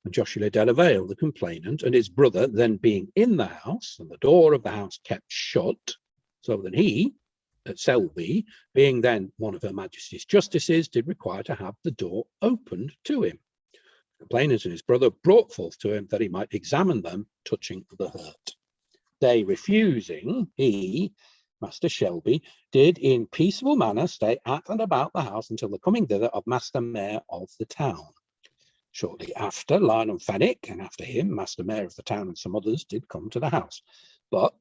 And Josua Delavale, the complainant, and his brother, then being in the house, and the door of the house kept shut, so that he, at Selby, being then one of Her Majesty's justices, did require to have the door opened to him. The complainant and his brother brought forth to him that he might examine them touching the hurt. They refusing, he, Master Shelby, did in peaceable manner stay at and about the house until the coming thither of Master Mayor of the town. Shortly after, Lionel Fenwick, and after him, Master Mayor of the town and some others did come to the house. But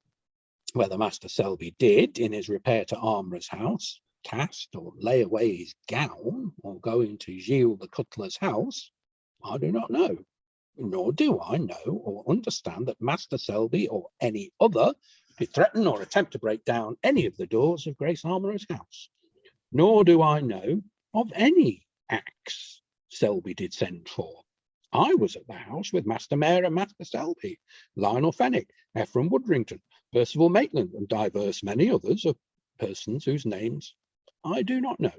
whether Master Selby did, in his repair to Armourer's house, cast or lay away his gown, or go into Gilles the cutler's house, I do not know. Nor do I know or understand that Master Selby or any other did threaten or attempt to break down any of the doors of Grace Armourer's house. Nor do I know of any axe Selby did send for. I was at the house with Master Mayor and Master Selby, Lionel Fenwick, Ephraim Woodrington, Percival Maitland, and divers many others of persons whose names I do not know.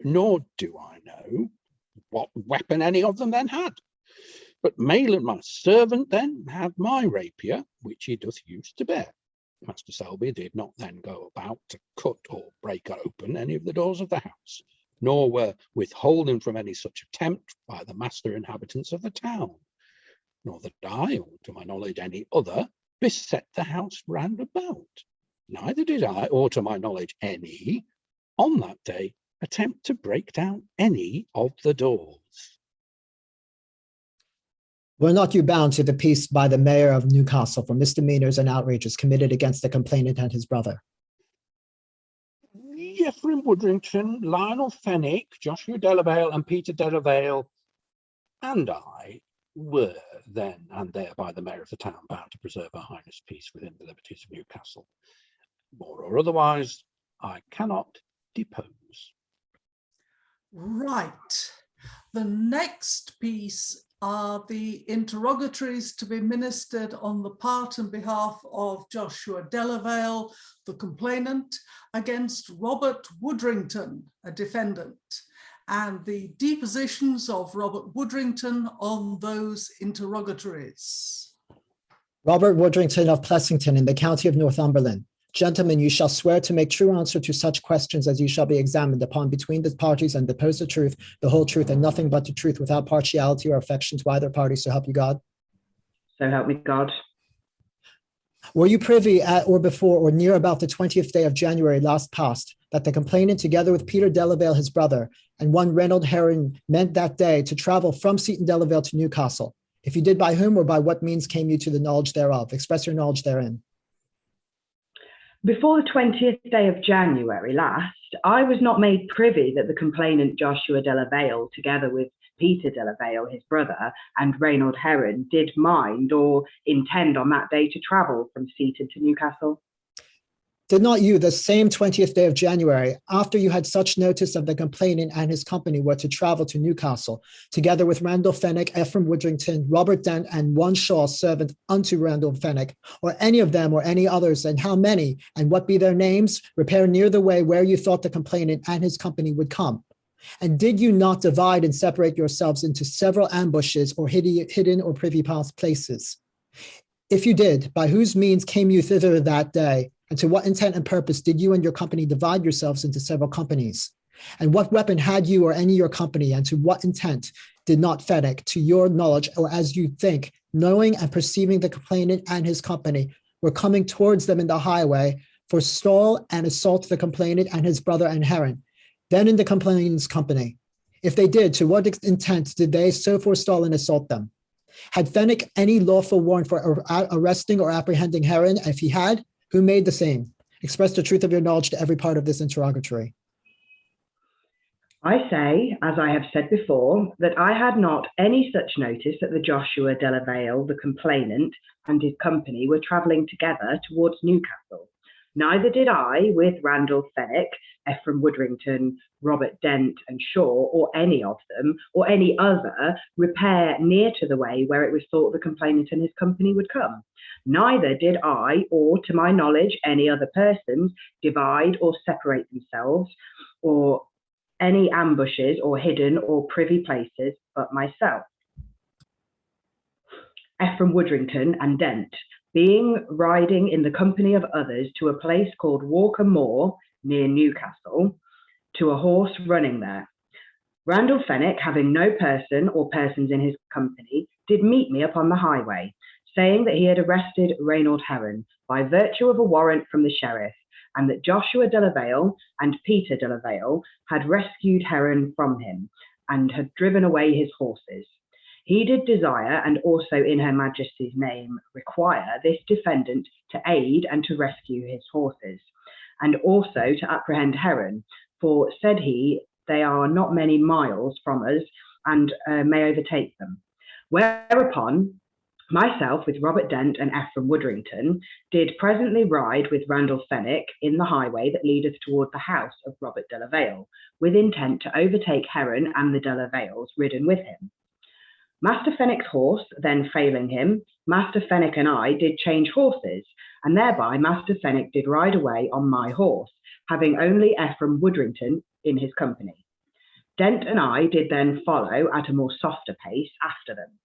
Nor do I know what weapon any of them then had. But Maitland, my servant, then had my rapier, which he doth use to bear. Master Selby did not then go about to cut or break open any of the doors of the house, nor were withholden from any such attempt by the master inhabitants of the town, nor that I, or to my knowledge any other, beset the house round about. Neither did I, or to my knowledge any, on that day attempt to break down any of the doors. Were not you bound to the peace by the mayor of Newcastle for misdemeanors and outrages committed against the complainant and his brother? Ephraim Woodrington, Lionel Fenwick, Josua Delavale, and Peter Delavale, and I were then and there by the mayor of the town bound to preserve Her Highness' peace within the liberties of Newcastle. More or otherwise, I cannot depose. Right. The next piece are the interrogatories to be ministered on the part and behalf of Josua Delavale, the complainant, against Robert Woodrington, a defendant, and the depositions of Robert Woodrington on those interrogatories. Robert Woodrington of Plessington in the county of Northumberland. Gentlemen, you shall swear to make true answer to such questions as you shall be examined upon between the parties and depose the truth, the whole truth, and nothing but the truth without partiality or affection to either party, so help you God. So help me God. Were you privy at or before or near about the 20th day of January last past, that the complainant, together with Peter Delavale, his brother, and one Randall Heron, meant that day to travel from Seaton Delavale to Newcastle? If you did, by whom or by what means came you to the knowledge thereof? Express your knowledge therein. Before the 20th day of January last, I was not made privy that the complainant Josua Delavale, together with Peter Delavale, his brother, and Reynold Heron, did mind or intend on that day to travel from Seaton to Newcastle. Did not you, the same 20th day of January, after you had such notice of the complainant and his company, were to travel to Newcastle, together with Randall Fenwick, Ephraim Woodrington, Robert Dent, and one Shaw servant unto Randall Fenwick, or any of them or any others, and how many, and what be their names, repair near the way where you thought the complainant and his company would come? And did you not divide and separate yourselves into several ambushes or hidden or privy places? If you did, by whose means came you thither that day? And to what intent and purpose did you and your company divide yourselves into several companies? And what weapon had you or any of your company, and to what intent did not Fenwick, to your knowledge, or as you think, knowing and perceiving the complainant and his company, were coming towards them in the highway, forestall and assault the complainant and his brother and Heron, then in the complainant's company? If they did, to what intent did they so forestall and assault them? Had Fenwick any lawful warrant for arresting or apprehending Heron? If he had, who made the same? Express the truth of your knowledge to every part of this interrogatory. I say, as I have said before, that I had not any such notice that the Josua Delavale, the complainant, and his company were travelling together towards Newcastle. Neither did I, with Randall Fenwick, Ephraim Woodrington, Robert Dent, and Shaw, or any of them, or any other, repair near to the way where it was thought the complainant and his company would come. Neither did I, or to my knowledge, any other persons, divide or separate themselves, or any ambushes or hidden or privy places, but myself. Ephraim Woodrington and Dent, being riding in the company of others to a place called Walker Moor near Newcastle, to a horse running there. Randall Fenwick, having no person or persons in his company, did meet me upon the highway, saying that he had arrested Reynold Heron by virtue of a warrant from the sheriff, and that Josua Delavale and Peter Delavale had rescued Heron from him, and had driven away his horses. He did desire, and also in Her Majesty's name require, this defendant to aid and to rescue his horses, and also to apprehend Heron, for, said he, they are not many miles from us, and may overtake them. Whereupon, myself with Robert Dent and Ephraim Woodrington did presently ride with Randall Fenwick in the highway that leadeth toward the house of Robert Delavale, with intent to overtake Heron and the Delavales ridden with him. Master Fenwick's horse then failing him, Master Fenwick and I did change horses, and thereby Master Fenwick did ride away on my horse, having only Ephraim Woodrington in his company. Dent and I did then follow at a more softer pace after them.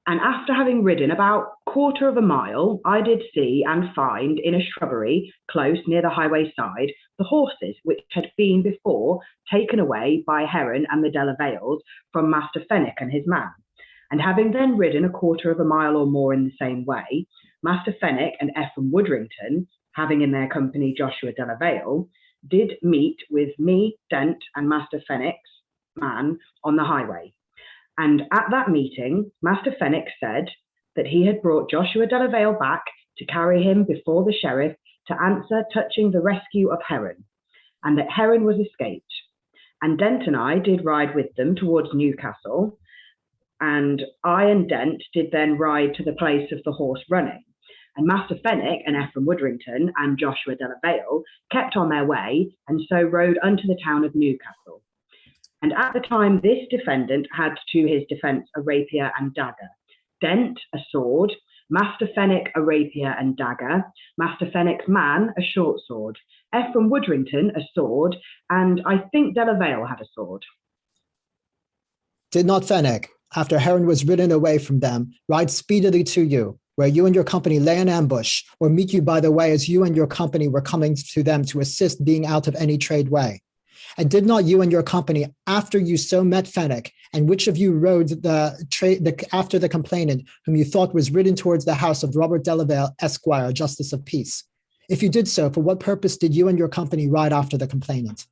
And after having ridden about 1/4 of a mile, I did see and find in a shrubbery close near the highway side the horses which had been before taken away by Heron and the Delavales from Master Fenwick and his man. And having then ridden 1/4 of a mile or more in the same way, Master Fenwick and Ephraim Woodrington, having in their company Josua Delavale, did meet with me, Dent, and Master Fenwick's man on the highway. And at that meeting, Master Fenwick said that he had brought Josua Delavale back to carry him before the sheriff to answer touching the rescue of Heron, and that Heron was escaped. And Dent and I did ride with them towards Newcastle, and I and Dent did then ride to the place of the horse running. And Master Fenwick and Ephraim Woodrington and Josua Delavale kept on their way, and so rode unto the town of Newcastle. And at the time this defendant had to his defence a rapier and dagger, Dent a sword, Master Fenwick a rapier and dagger, Master Fenwick's man a short sword, Ephraim Woodrington a sword, and I think Delavale had a sword. Did not Fenwick, after Heron was ridden away from them, ride speedily to you, where you and your company lay in ambush, or meet you by the way as you and your company were coming to them to assist being out of any trade way? And did not you and your company, after you so met Fenwick, and which of you rode after the complainant, whom you thought was ridden towards the house of Robert Delavale, Esquire, Justice of Peace? If you did so, for what purpose did you and your company ride after the complainant?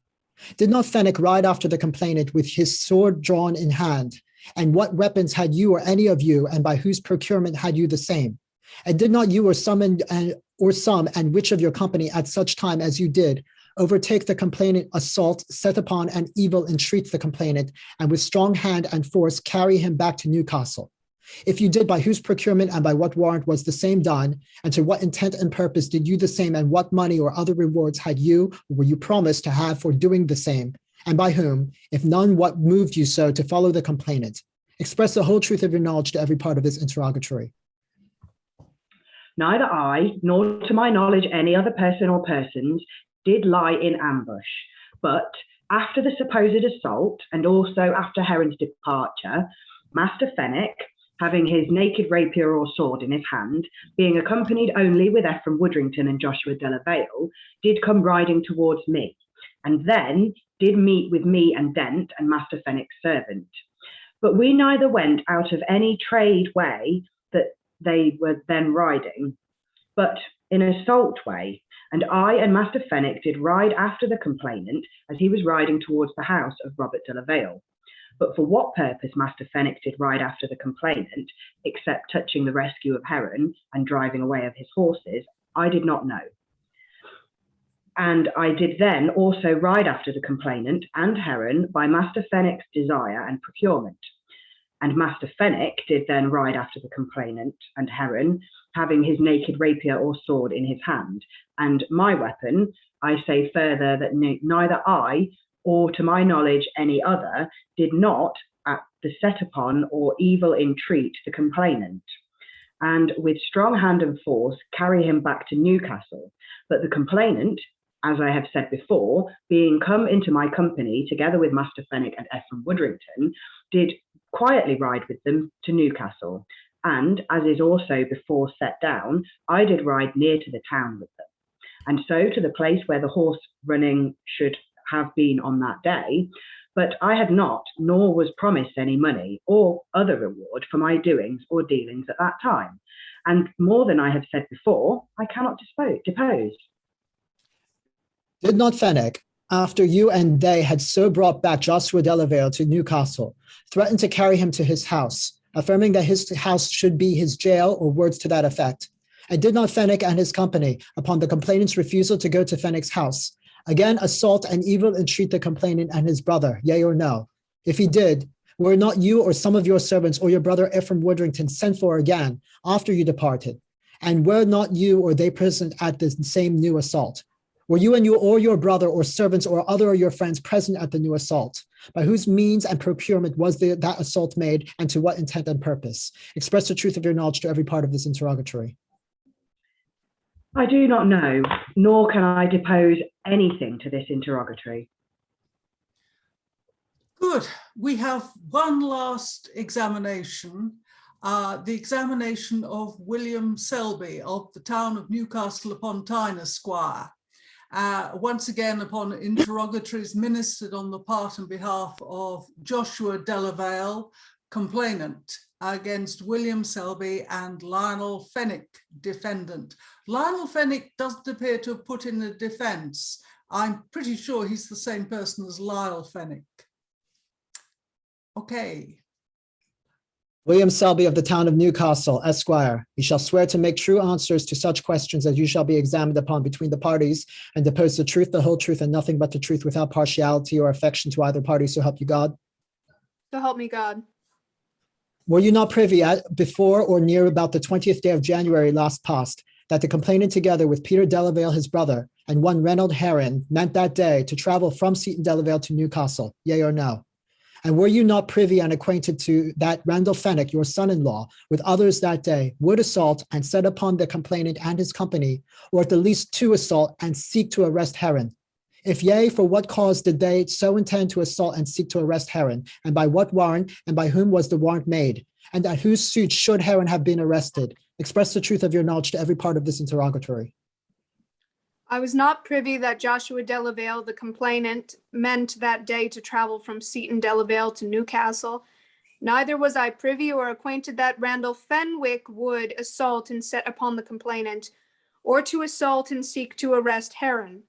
Did not Fenwick ride after the complainant with his sword drawn in hand? And what weapons had you or any of you, and by whose procurement had you the same? And did not you or some, and which of your company at such time as you did, overtake the complainant, assault, set upon, and evil entreat the complainant, and with strong hand and force carry him back to Newcastle? If you did, by whose procurement and by what warrant was the same done, and to what intent and purpose did you the same, and what money or other rewards had you, or were you promised to have for doing the same, and by whom? If none, what moved you so to follow the complainant? Express the whole truth of your knowledge to every part of this interrogatory. Neither I, nor to my knowledge any other person or persons, did lie in ambush, but after the supposed assault, and also after Heron's departure, Master Fenwick, having his naked rapier or sword in his hand, being accompanied only with Ephraim Woodrington and Josua Delavale, did come riding towards me, and then did meet with me and Dent and Master Fenwick's servant. But we neither went out of any trade way that they were then riding, but in an assault way. And I and Master Fenwick did ride after the complainant as he was riding towards the house of Robert Delavale. But for what purpose Master Fenwick did ride after the complainant, except touching the rescue of Heron and driving away of his horses, I did not know. And I did then also ride after the complainant and Heron by Master Fenwick's desire and procurement. And Master Fenwick did then ride after the complainant and Heron, having his naked rapier or sword in his hand. And my weapon, I say further that neither I, or to my knowledge any other, did not at the set upon or evil entreat the complainant, and with strong hand and force carry him back to Newcastle. But the complainant, as I have said before, being come into my company together with Master Fenwick and Ephraim Woodrington, did quietly ride with them to Newcastle. And as is also before set down, I did ride near to the town with them. And so to the place where the horse running should have been on that day, but I had not, nor was promised any money or other reward for my doings or dealings at that time. And more than I have said before, I cannot depose. Did not Fenwick, after you and they had so brought back Josua Delavale to Newcastle, threatened to carry him to his house, affirming that his house should be his jail or words to that effect. And did not Fenwick and his company, upon the complainant's refusal to go to Fenwick's house, again assault and evil entreat the complainant and his brother, yea or no? If he did, were not you or some of your servants or your brother Ephraim Woodrington sent for again after you departed? And were not you or they present at the same new assault? Were you and you or your brother or servants or other of your friends present at the new assault? By whose means and procurement was that assault made, and to what intent and purpose? Express the truth of your knowledge to every part of this interrogatory. I do not know, nor can I depose anything to this interrogatory. Good. We have one last examination, the examination of William Selby of the town of Newcastle upon Tyne, Esquire. Once again, upon interrogatories ministered on the part and behalf of Josua Delavale, complainant, against William Selby and Lionel Fenwick, defendant. Lionel Fenwick doesn't appear to have put in a defense. I'm pretty sure he's the same person as Lionel Fenwick. Okay. William Selby of the town of Newcastle, Esquire, you shall swear to make true answers to such questions as you shall be examined upon between the parties, and depose the truth, the whole truth, and nothing but the truth, without partiality or affection to either party, so help you God. So help me God. Were you not privy at, before or near about the 20th day of January last past, that the complainant together with Peter Delavale, his brother, and one Reynold Heron meant that day to travel from Seaton Delavale to Newcastle, yea or no? And were you not privy and acquainted to that Randall Fenwick, your son-in-law, with others that day, would assault and set upon the complainant and his company, or at the least to assault and seek to arrest Heron? If yea, for what cause did they so intend to assault and seek to arrest Heron? And by what warrant, and by whom was the warrant made? And at whose suit should Heron have been arrested? Express the truth of your knowledge to every part of this interrogatory. I was not privy that Josua Delavale, the complainant, meant that day to travel from Seaton Delavale to Newcastle. Neither was I privy or acquainted that Randall Fenwick would assault and set upon the complainant, or to assault and seek to arrest Heron.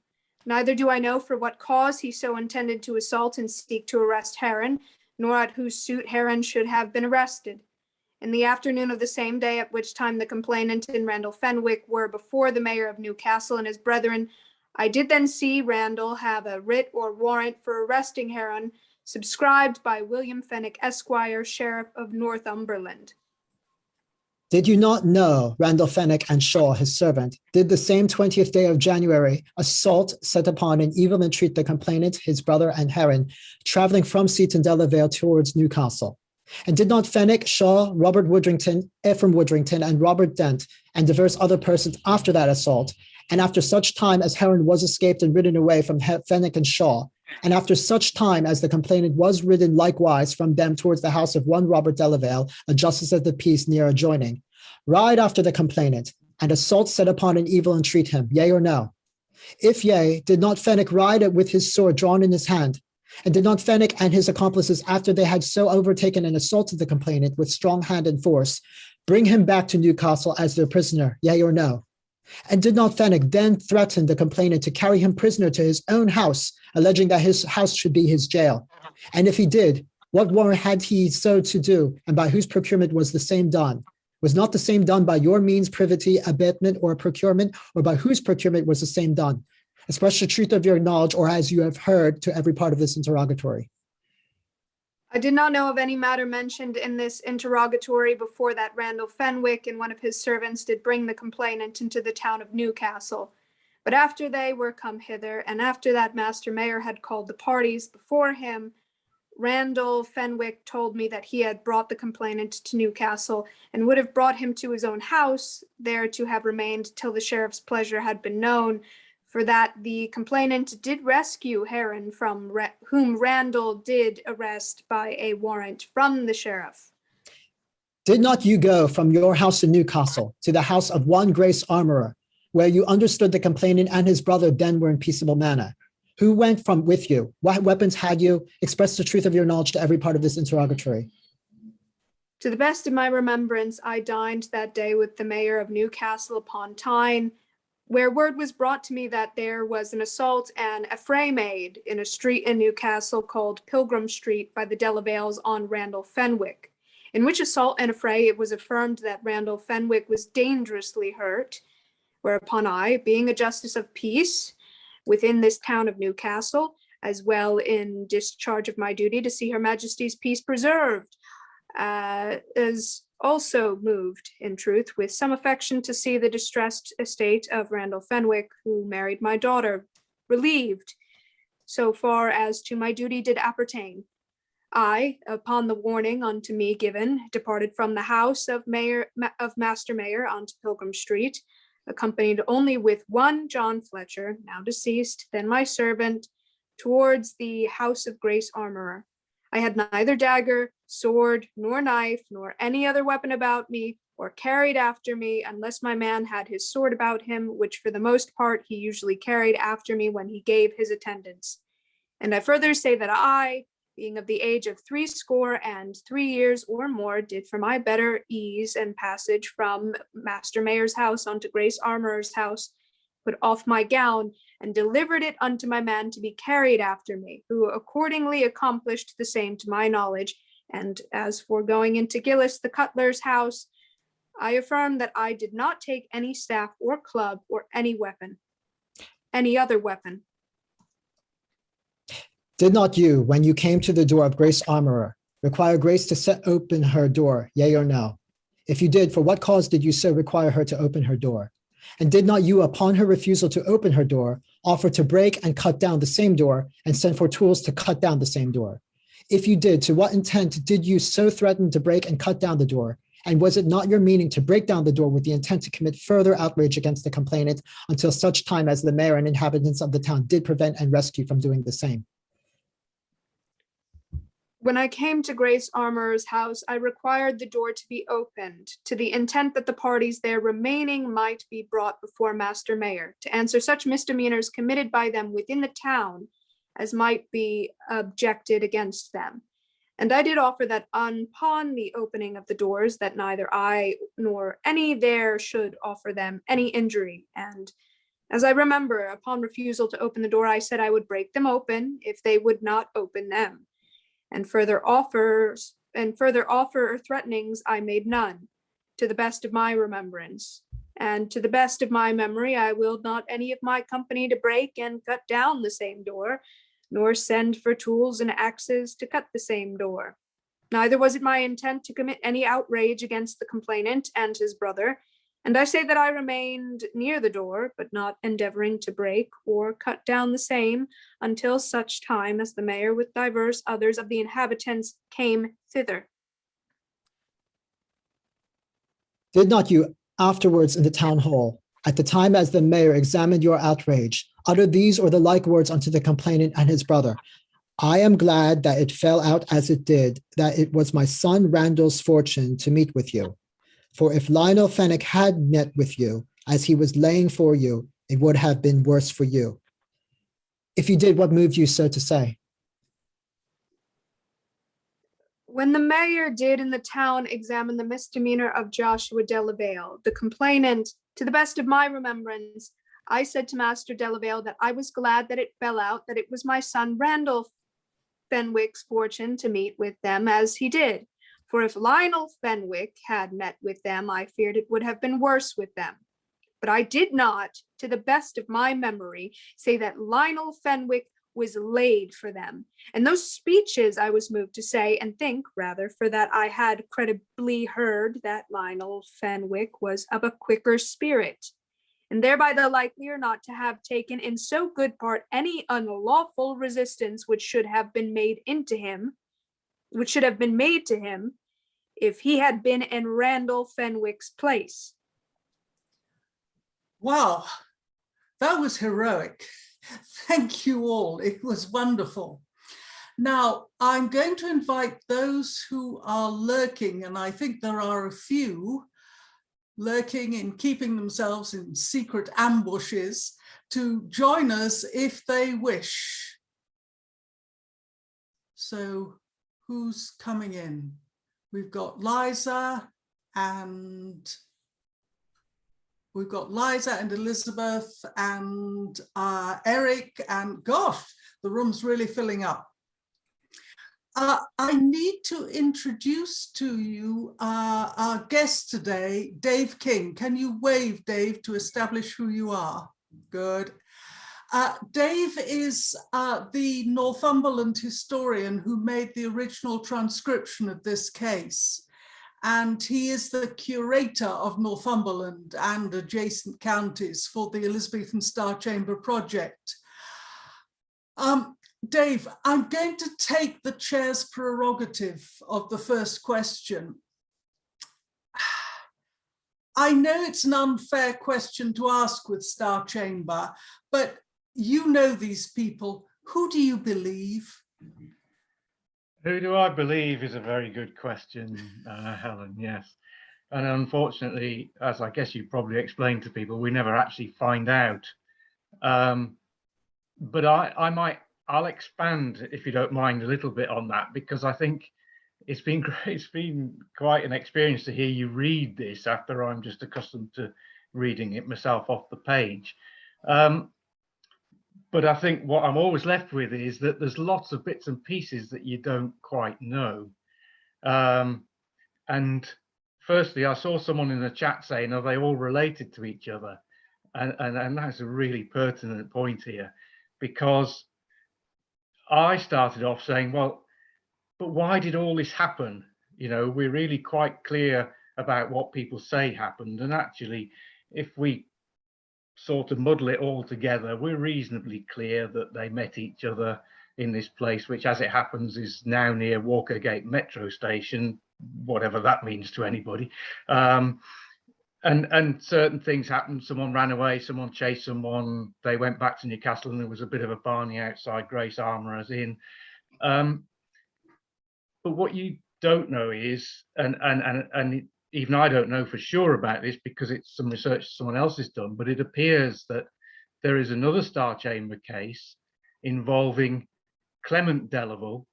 Neither do I know for what cause he so intended to assault and seek to arrest Heron, nor at whose suit Heron should have been arrested. In the afternoon of the same day at which time the complainant and Randall Fenwick were before the mayor of Newcastle and his brethren, I did then see Randall have a writ or warrant for arresting Heron, subscribed by William Fenwick, Esquire, Sheriff of Northumberland. Did you not know Randall Fenwick and Shaw, his servant, did the same 20th day of January assault, set upon, and evil entreat the complainant, his brother, and Heron, traveling from Seaton Delavale towards Newcastle? And did not Fenwick, Shaw, Robert Woodrington, Ephraim Woodrington, and Robert Dent, and diverse other persons after that assault, and after such time as Heron was escaped and ridden away from Fenwick and Shaw, and after such time as the complainant was ridden likewise from them towards the house of one Robert Delavale, a justice of the peace near adjoining, ride after the complainant, and assault set upon and evil entreat him, yea or no? If yea, did not Fenwick ride with his sword drawn in his hand? And did not Fenwick and his accomplices, after they had so overtaken and assaulted the complainant with strong hand and force, bring him back to Newcastle as their prisoner, yea or no? And did not Fenwick then threaten the complainant to carry him prisoner to his own house, alleging that his house should be his jail? And if he did, what warrant had he so to do, and by whose procurement was the same done? Was not the same done by your means, privity, abatement, or procurement, or by whose procurement was the same done? Express the truth of your knowledge, or as you have heard, to every part of this interrogatory. I did not know of any matter mentioned in this interrogatory before that Randall Fenwick and one of his servants did bring the complainant into the town of Newcastle. But after they were come hither, and after that Master Mayor had called the parties before him, Randall Fenwick told me that he had brought the complainant to Newcastle and would have brought him to his own house, there to have remained till the sheriff's pleasure had been known, for that the complainant did rescue Heron, from whom Randall did arrest by a warrant from the sheriff. Did not you go from your house in Newcastle to the house of one Grace Armorer, where you understood the complainant and his brother then were in peaceable manner? Who went from with you? What weapons had you? Express the truth of your knowledge to every part of this interrogatory. To the best of my remembrance, I dined that day with the mayor of Newcastle upon Tyne, where word was brought to me that there was an assault and a fray made in a street in Newcastle called Pilgrim Street by the Delavales on Randall Fenwick, in which assault and affray it was affirmed that Randall Fenwick was dangerously hurt, whereupon I, being a justice of peace within this town of Newcastle, as well in discharge of my duty to see Her Majesty's peace preserved, is also moved, in truth, with some affection to see the distressed estate of Randall Fenwick, who married my daughter, relieved, so far as to my duty did appertain. I, upon the warning unto me given, departed from the house of Master Mayor onto Pilgrim Street, accompanied only with one John Fletcher, now deceased, then my servant, towards the house of Grace Armorer. I had neither dagger, sword, nor knife, nor any other weapon about me, or carried after me, unless my man had his sword about him, which for the most part he usually carried after me when he gave his attendance. And I further say that I, being of the age of 63 years or more, did for my better ease and passage from Master Mayor's house unto Grace Armorer's house, put off my gown, and delivered it unto my man to be carried after me, who accordingly accomplished the same to my knowledge. And as for going into Gillis the cutler's house, I affirm that I did not take any staff or club or any weapon, any other weapon. Did not you, when you came to the door of Grace Armorer, require Grace to set open her door, yea or no? If you did, for what cause did you so require her to open her door? And did not you, upon her refusal to open her door, offer to break and cut down the same door and send for tools to cut down the same door? If you did, to what intent did you so threaten to break and cut down the door? And was it not your meaning to break down the door with the intent to commit further outrage against the complainant until such time as the mayor and inhabitants of the town did prevent and rescue from doing the same? When I came to Grace Armorer's house, I required the door to be opened, to the intent that the parties there remaining might be brought before Master Mayor, to answer such misdemeanors committed by them within the town as might be objected against them. And I did offer that upon the opening of the doors, that neither I nor any there should offer them any injury. And as I remember, upon refusal to open the door, I said I would break them open if they would not open them. And further offer or threatenings I made none, to the best of my remembrance. And to the best of my memory, I willed not any of my company to break and cut down the same door, nor send for tools and axes to cut the same door. Neither was it my intent to commit any outrage against the complainant and his brother, and I say that I remained near the door, but not endeavoring to break or cut down the same until such time as the mayor with divers others of the inhabitants came thither. Did not you afterwards in the town hall, at the time as the mayor examined your outrage, utter these or the like words unto the complainant and his brother? I am glad that it fell out as it did, that it was my son Randall's fortune to meet with you. For if Lionel Fenwick had met with you as he was laying for you, it would have been worse for you. If you did, what moved you so to say? When the mayor did in the town examine the misdemeanor of Josua Delavale, the complainant, to the best of my remembrance, I said to Master Delavale that I was glad that it fell out that it was my son Randall Fenwick's fortune to meet with them as he did. For if Lionel Fenwick had met with them, I feared it would have been worse with them. But I did not, to the best of my memory, say that Lionel Fenwick was laid for them. And those speeches I was moved to say and think, rather, for that I had credibly heard that Lionel Fenwick was of a quicker spirit, and thereby the likelier not to have taken in so good part any unlawful resistance which should have been made to him, if he had been in Randall Fenwick's place. Wow, that was heroic. Thank you all. It was wonderful. Now, I'm going to invite those who are lurking, and I think there are a few lurking in keeping themselves in secret ambushes, to join us if they wish. So who's coming in? We've got Liza and We've got Liza and Elizabeth and Eric, and gosh, the room's really filling up. I need to introduce to you our guest today, Dave King. Can you wave, Dave, to establish who you are? Good. Dave is the Northumberland historian who made the original transcription of this case. And he is the curator of Northumberland and adjacent counties for the Elizabethan Star Chamber project. Dave, I'm going to take the chair's prerogative of the first question. I know it's an unfair question to ask with Star Chamber, but you know these people. Who do you believe? Who do I believe is a very good question, Helen, yes. And unfortunately, as I guess you probably explained to people, we never actually find out. But I'll expand, if you don't mind, a little bit on that, because I think it's been quite an experience to hear you read this after I'm just accustomed to reading it myself off the page. But I think what I'm always left with is that there's lots of bits and pieces that you don't quite know. And firstly, I saw someone in the chat saying, are they all related to each other? And that's a really pertinent point here, because I started off saying, well, but why did all this happen? You know, we're really quite clear about what people say happened. And actually, if we sort of muddle it all together, we're reasonably clear that they met each other in this place, which, as it happens, is now near Walkergate Metro Station, whatever that means to anybody. And certain things happened. Someone ran away, someone chased someone, they went back to Newcastle, and there was a bit of a Barney outside Grace Armourer's Inn. But what you don't know is, and even I don't know for sure about this because it's some research someone else has done, but it appears that there is another Star Chamber case involving Clement Delavale.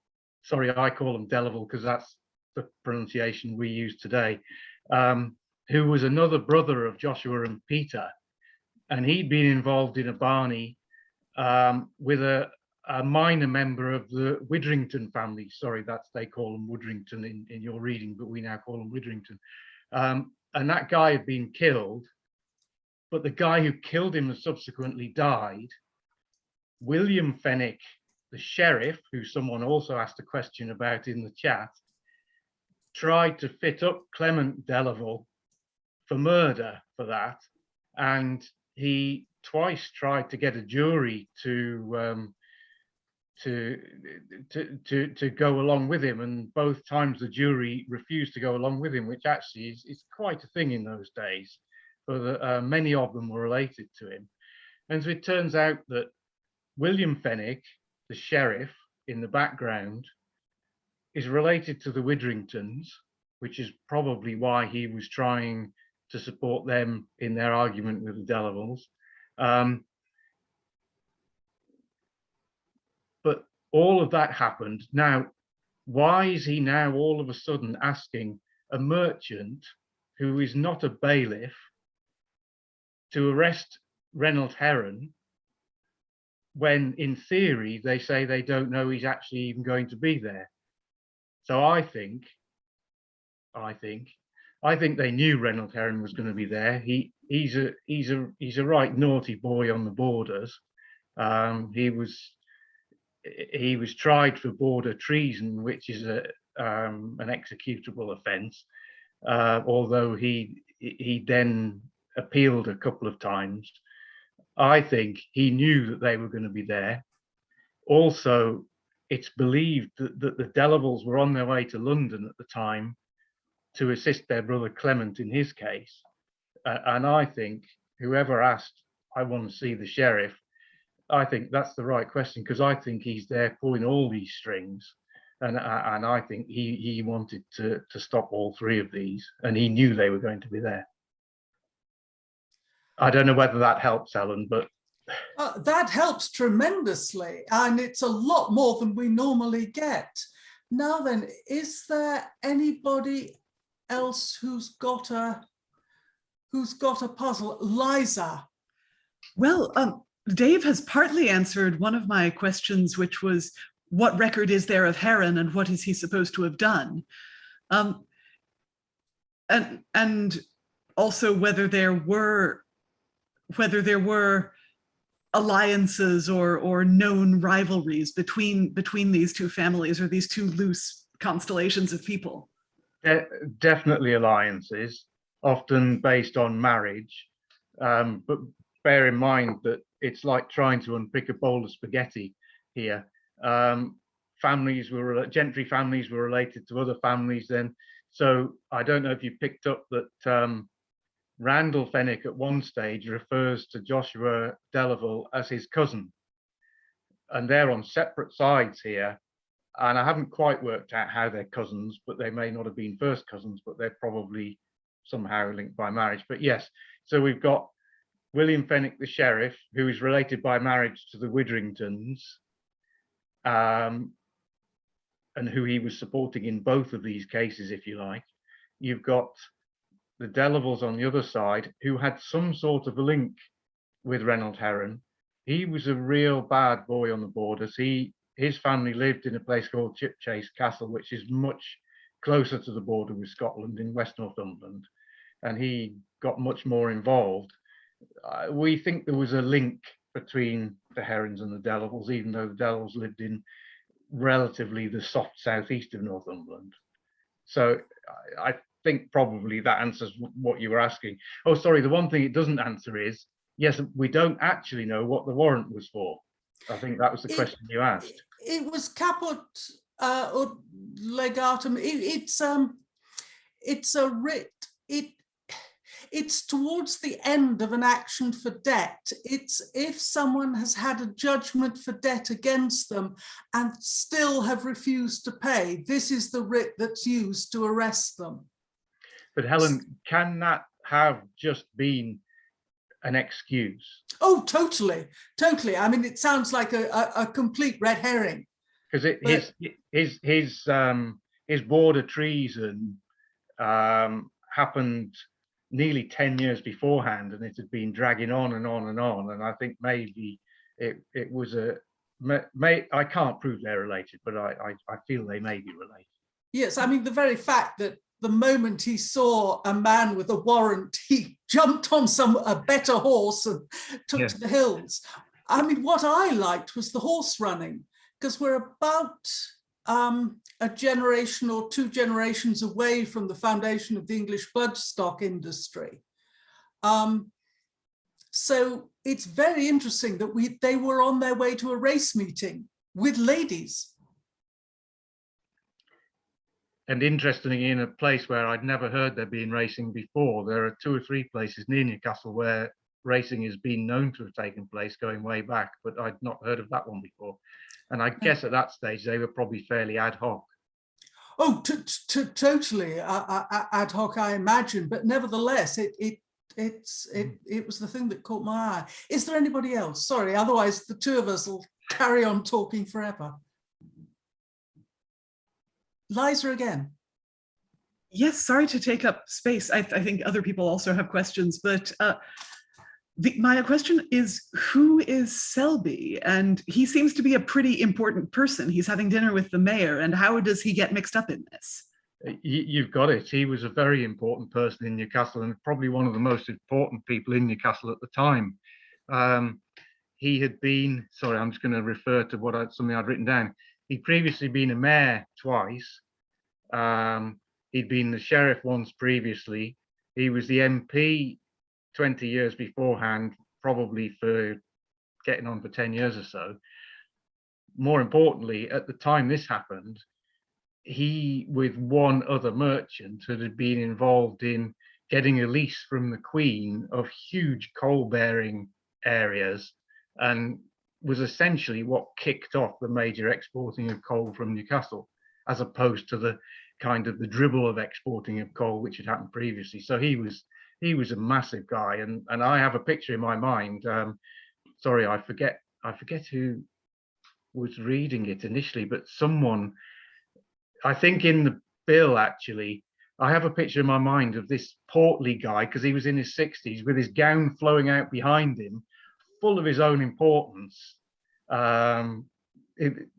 Sorry, I call him Delavale because that's the pronunciation we use today. Who was another brother of Joshua and Peter, and he'd been involved in a Barney with a minor member of the Woodrington family. Sorry, they call them Woodrington in your reading, but we now call them Woodrington. And that guy had been killed, but the guy who killed him has subsequently died. William Fenwick, the sheriff, who someone also asked a question about in the chat, tried to fit up Clement Delavale for murder for that, and he twice tried to get a jury to go along with him, and both times the jury refused to go along with him, which actually is quite a thing in those days, for many of them were related to him. And so it turns out that William Fenwick, the sheriff in the background, is related to the Woodringtons, which is probably why he was trying to support them in their argument with the Delavales. But all of that happened. Now, why is he now all of a sudden asking a merchant who is not a bailiff to arrest Reynold Heron when in theory they say they don't know he's actually even going to be there? So I think they knew Reynold Heron was going to be there. He's a right naughty boy on the borders. He was tried for border treason, which is an executable offence. Although he then appealed a couple of times. I think he knew that they were going to be there. Also, it's believed that the Delavales were on their way to London at the time to assist their brother Clement in his case. And I think whoever asked, I want to see the sheriff, I think that's the right question, because I think he's there pulling all these strings. And I think he wanted to stop all three of these, and he knew they were going to be there. I don't know whether that helps, Helen, but that helps tremendously, and it's a lot more than we normally get. Now then, is there anybody else who's got a who's got a puzzle? Liza. Well, Dave has partly answered one of my questions, which was, what record is there of Heron and what is he supposed to have done? And also whether there were alliances or known rivalries between these two families, or these two loose constellations of people. Definitely alliances, often based on marriage, but bear in mind that it's like trying to unpick a bowl of spaghetti here. Gentry families were related to other families then. So I don't know if you picked up that Randall Fenwick at one stage refers to Josua Delavale as his cousin. And they're on separate sides here. And I haven't quite worked out how they're cousins, but they may not have been first cousins, but they're probably somehow linked by marriage. But yes, so we've got William Fenwick, the sheriff, who is related by marriage to the Woodringtons, and who he was supporting in both of these cases, if you like. You've got the Delavales on the other side, who had some sort of a link with Reynold Heron. He was a real bad boy on the borders. His family lived in a place called Chipchase Castle, which is much closer to the border with Scotland in West Northumberland, and he got much more involved. We think there was a link between the Herons and the Delavales, even though the Delavales lived in relatively the soft southeast of Northumberland. So I think probably that answers what you were asking. Oh, sorry, the one thing it doesn't answer is, yes, we don't actually know what the warrant was for. I think that was the question you asked. It was caput ut legatum. It's a writ. It's towards the end of an action for debt. It's if someone has had a judgment for debt against them and still have refused to pay, this is the writ that's used to arrest them. But Helen, can that have just been an excuse? Oh, totally. I mean, it sounds like a complete red herring. Because his border treason happened nearly 10 years beforehand, and it had been dragging on and on and on. And I think maybe it was I can't prove they're related, but I feel they may be related. Yes, I mean, the very fact that the moment he saw a man with a warrant, he jumped on a better horse and took to the hills. I mean, what I liked was the horse running, because we're about a generation or two generations away from the foundation of the English bloodstock industry. So it's very interesting that they were on their way to a race meeting with ladies. And interestingly, in a place where I'd never heard there being racing before, there are 2 or 3 places near Newcastle where racing has been known to have taken place going way back, but I'd not heard of that one before. And I guess at that stage, they were probably fairly ad hoc. Oh, totally ad hoc, I imagine. But nevertheless, it was the thing that caught my eye. Is there anybody else? Sorry, otherwise the two of us will carry on talking forever. Liza again. Yes, sorry to take up space. I think other people also have questions, but my question is, who is Selby? And he seems to be a pretty important person. He's having dinner with the mayor, and how does he get mixed up in this? You've got it. He was a very important person in Newcastle, and probably one of the most important people in Newcastle at the time. He had been, sorry, I'm just going to refer to something I'd written down. He'd previously been a mayor twice. He'd been the sheriff once previously. He was the MP 20 years beforehand, probably for getting on for 10 years or so. More importantly, at the time this happened, he, with one other merchant, had been involved in getting a lease from the Queen of huge coal-bearing areas, and was essentially what kicked off the major exporting of coal from Newcastle, as opposed to the kind of the dribble of exporting of coal which had happened previously. So he was a massive guy, and I have a picture in my mind. Sorry, I forget who was reading it initially, but someone, I think in the bill actually, I have a picture in my mind of this portly guy, because he was in his 60s, with his gown flowing out behind him, full of his own importance.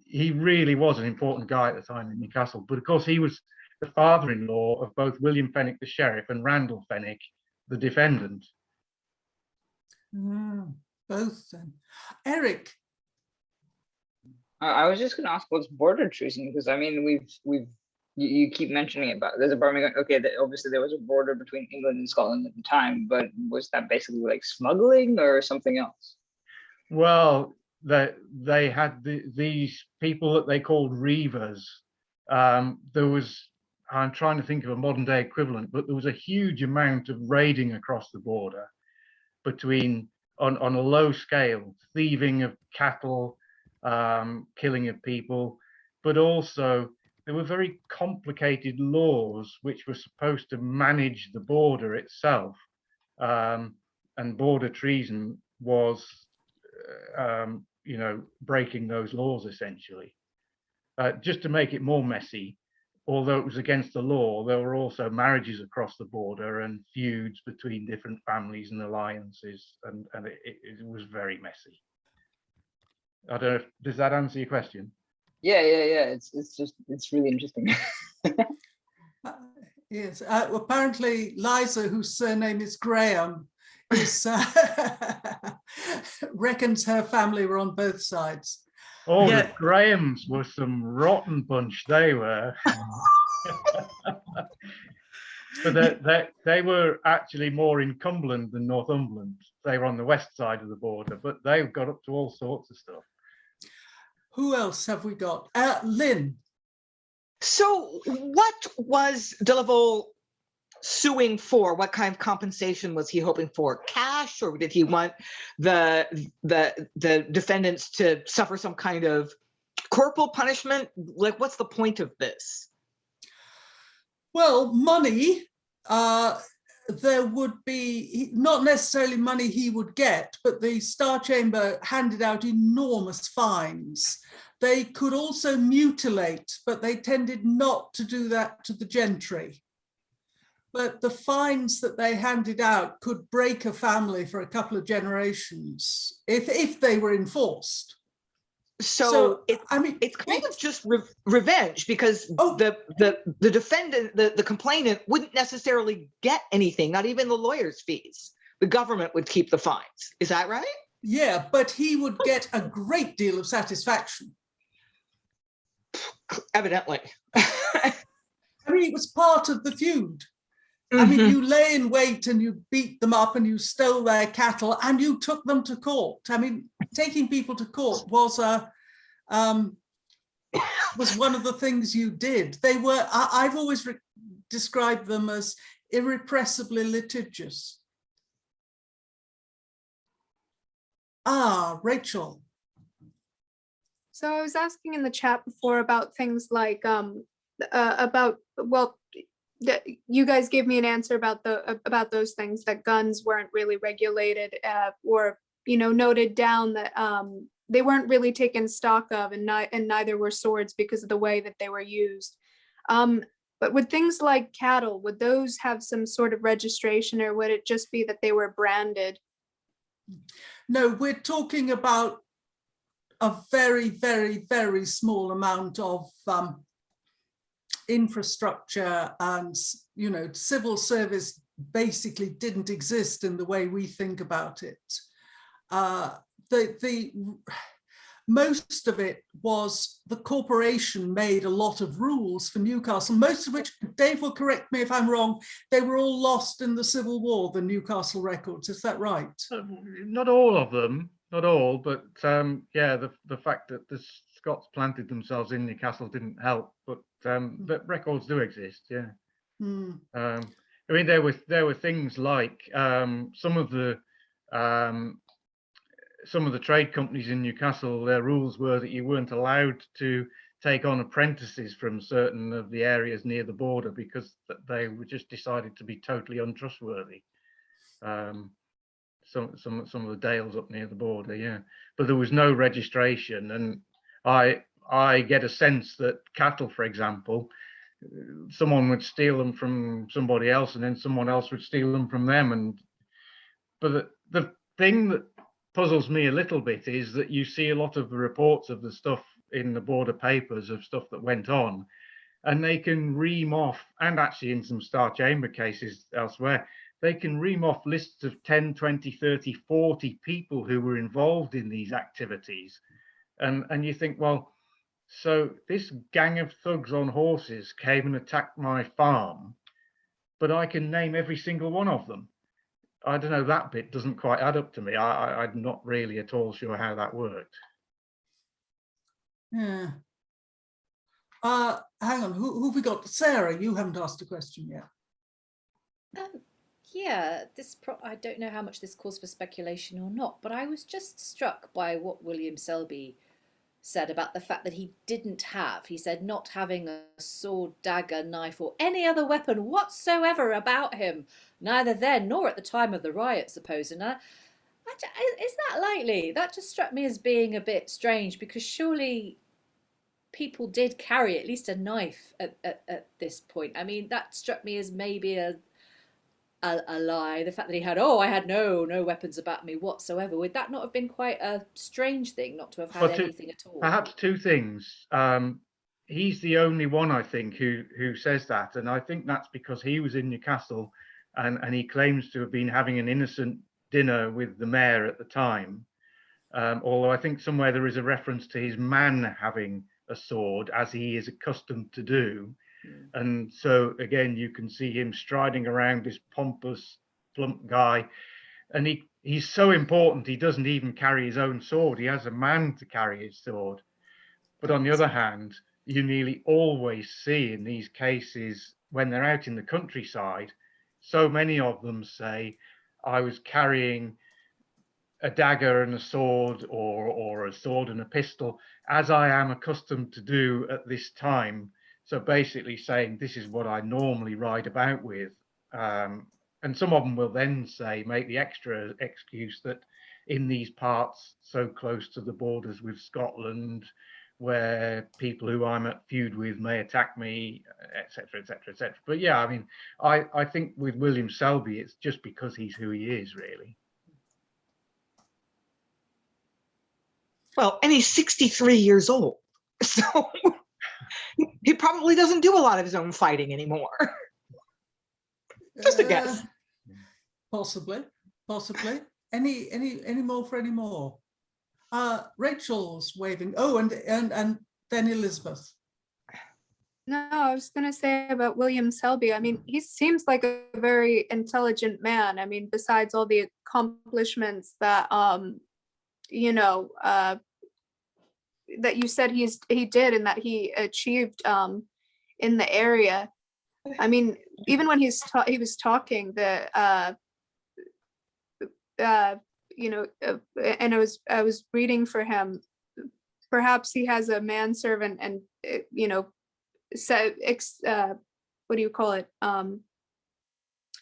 He really was an important guy at the time in Newcastle. But of course, he was the father-in-law of both William Fenwick, the sheriff, and Randall Fenwick, the defendant. Both then. Eric. I was just going to ask what's border treason, because I mean you keep mentioning about there's a Birmingham. Okay, obviously there was a border between England and Scotland at the time, but was that basically like smuggling or something else? Well, they had these people that they called reivers. There was, I'm trying to think of a modern day equivalent, but there was a huge amount of raiding across the border between on a low scale, thieving of cattle, killing of people, but also there were very complicated laws which were supposed to manage the border itself, and border treason was, breaking those laws essentially. Just to make it more messy, although it was against the law, there were also marriages across the border and feuds between different families and alliances, and it was very messy. I don't know if, does that answer your question? Yeah. It's really interesting. Yes. Apparently, Liza, whose surname is Graham, is reckons her family were on both sides. Oh, yeah. The Grahams were some rotten bunch. They were. But they were actually more in Cumberland than Northumberland. They were on the west side of the border, but they got up to all sorts of stuff. Who else have we got? Lynn. So what was Delavale suing for? What kind of compensation was he hoping for? Cash, or did he want the defendants to suffer some kind of corporal punishment? Like, what's the point of this? Well, money. There would be not necessarily money he would get, but the Star Chamber handed out enormous fines. They could also mutilate, but they tended not to do that to the gentry. But the fines that they handed out could break a family for a couple of generations if they were enforced. So it's kind of just revenge, because the defendant, the complainant, wouldn't necessarily get anything, not even the lawyer's fees. The government would keep the fines. Is that right? Yeah, but he would get a great deal of satisfaction. Evidently. I mean, it was part of the feud. I mean, you lay in wait and you beat them up and you stole their cattle and you took them to court. I mean, taking people to court was one of the things you did. They were, I've always described them as irrepressibly litigious. Rachael. So I was asking in the chat before about things like you guys gave me an answer about those things, that guns weren't really regulated or noted down that they weren't really taken stock of, and neither were swords because of the way that they were used. But with things like cattle, would those have some sort of registration, or would it just be that they were branded? No, we're talking about a very, very, very small amount of infrastructure, and civil service basically didn't exist in the way we think about it. Most of it was the corporation made a lot of rules for Newcastle, most of which, Dave will correct me if I'm wrong, they were all lost in the Civil War, the Newcastle records. Is that right? Not all of them, not all, but yeah, the fact that the Scots planted themselves in Newcastle didn't help, but records do exist, yeah. I mean, there were things like some of the trade companies in Newcastle, their rules were that you weren't allowed to take on apprentices from certain of the areas near the border because they were just decided to be totally untrustworthy. Some of the dales up near the border, yeah. But there was no registration, and I get a sense that cattle, for example, someone would steal them from somebody else, and then someone else would steal them from them. But the thing that puzzles me a little bit is that you see a lot of the reports of the stuff in the border papers of stuff that went on, and they can ream off, and actually in some Star Chamber cases elsewhere, they can ream off lists of 10, 20, 30, 40 people who were involved in these activities. And you think, well, so this gang of thugs on horses came and attacked my farm, but I can name every single one of them. I don't know, that bit doesn't quite add up to me. I'm not really at all sure how that worked. Yeah. Hang on, who have we got? Sarah, you haven't asked a question yet. Yeah, I don't know how much this calls for speculation or not, but I was just struck by what William Selby said about the fact that he said not having a sword, dagger, knife, or any other weapon whatsoever about him, neither then nor at the time of the riot, supposing. Is that likely? That just struck me as being a bit strange, because surely people did carry at least a knife at this point. I mean, that struck me as maybe a lie. The fact that he had, I had no weapons about me whatsoever. Would that not have been quite a strange thing, not to have had anything at all? Perhaps two things. He's the only one, I think, who says that, and I think that's because he was in Newcastle, and he claims to have been having an innocent dinner with the mayor at the time. Although I think somewhere there is a reference to his man having a sword, as he is accustomed to do. And so again, you can see him striding around, this pompous, plump guy, and he's so important, he doesn't even carry his own sword. He has a man to carry his sword. But on the other hand, you nearly always see in these cases, when they're out in the countryside, so many of them say, I was carrying a dagger and a sword, or a sword and a pistol, as I am accustomed to do at this time. So basically saying, this is what I normally ride about with. And some of them will then say, make the extra excuse that in these parts so close to the borders with Scotland, where people who I'm at feud with may attack me, etc., etc., etc. But yeah, I mean, I think with William Selby, it's just because he's who he is, really. Well, and he's 63 years old, so he probably doesn't do a lot of his own fighting anymore. Just a guess. Possibly. Any more for any more? Rachel's waving. Oh, and then Elizabeth. No, I was going to say about William Selby. I mean, he seems like a very intelligent man. I mean, besides all the accomplishments that, that you said he did and that he achieved in the area. I mean, even when he was talking, and I was reading for him. Perhaps he has a manservant, and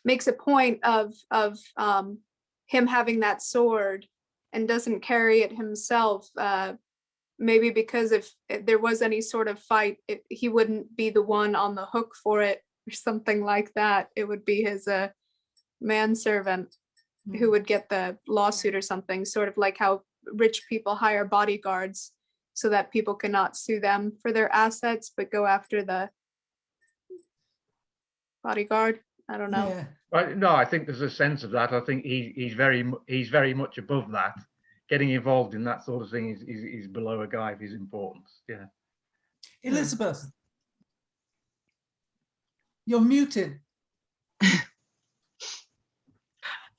makes a point of him having that sword and doesn't carry it himself. Maybe because if there was any sort of fight, he wouldn't be the one on the hook for it or something like that. It would be his manservant who would get the lawsuit or something, sort of like how rich people hire bodyguards so that people cannot sue them for their assets, but go after the bodyguard. I don't know. Yeah. No, I think there's a sense of that. I think he's very much above that. Getting involved in that sort of thing is below a guy of his importance. Yeah. Elizabeth, you're muted.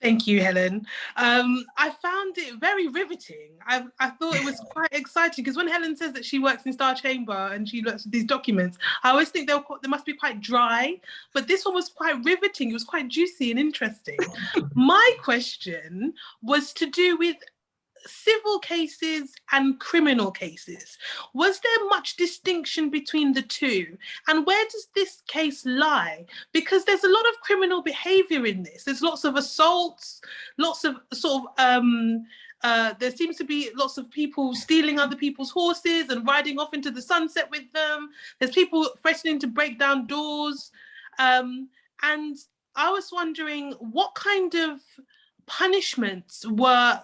Thank you, Helen. I found it very riveting. I thought it was quite exciting, because when Helen says that she works in Star Chamber and she looks at these documents, I always think they must be quite dry, but this one was quite riveting. It was quite juicy and interesting. My question was to do with civil cases and criminal cases. Was there much distinction between the two? And where does this case lie? Because there's a lot of criminal behavior in this. There's lots of assaults, lots of sort of There seems to be lots of people stealing other people's horses and riding off into the sunset with them. There's people threatening to break down doors. And I was wondering what kind of punishments were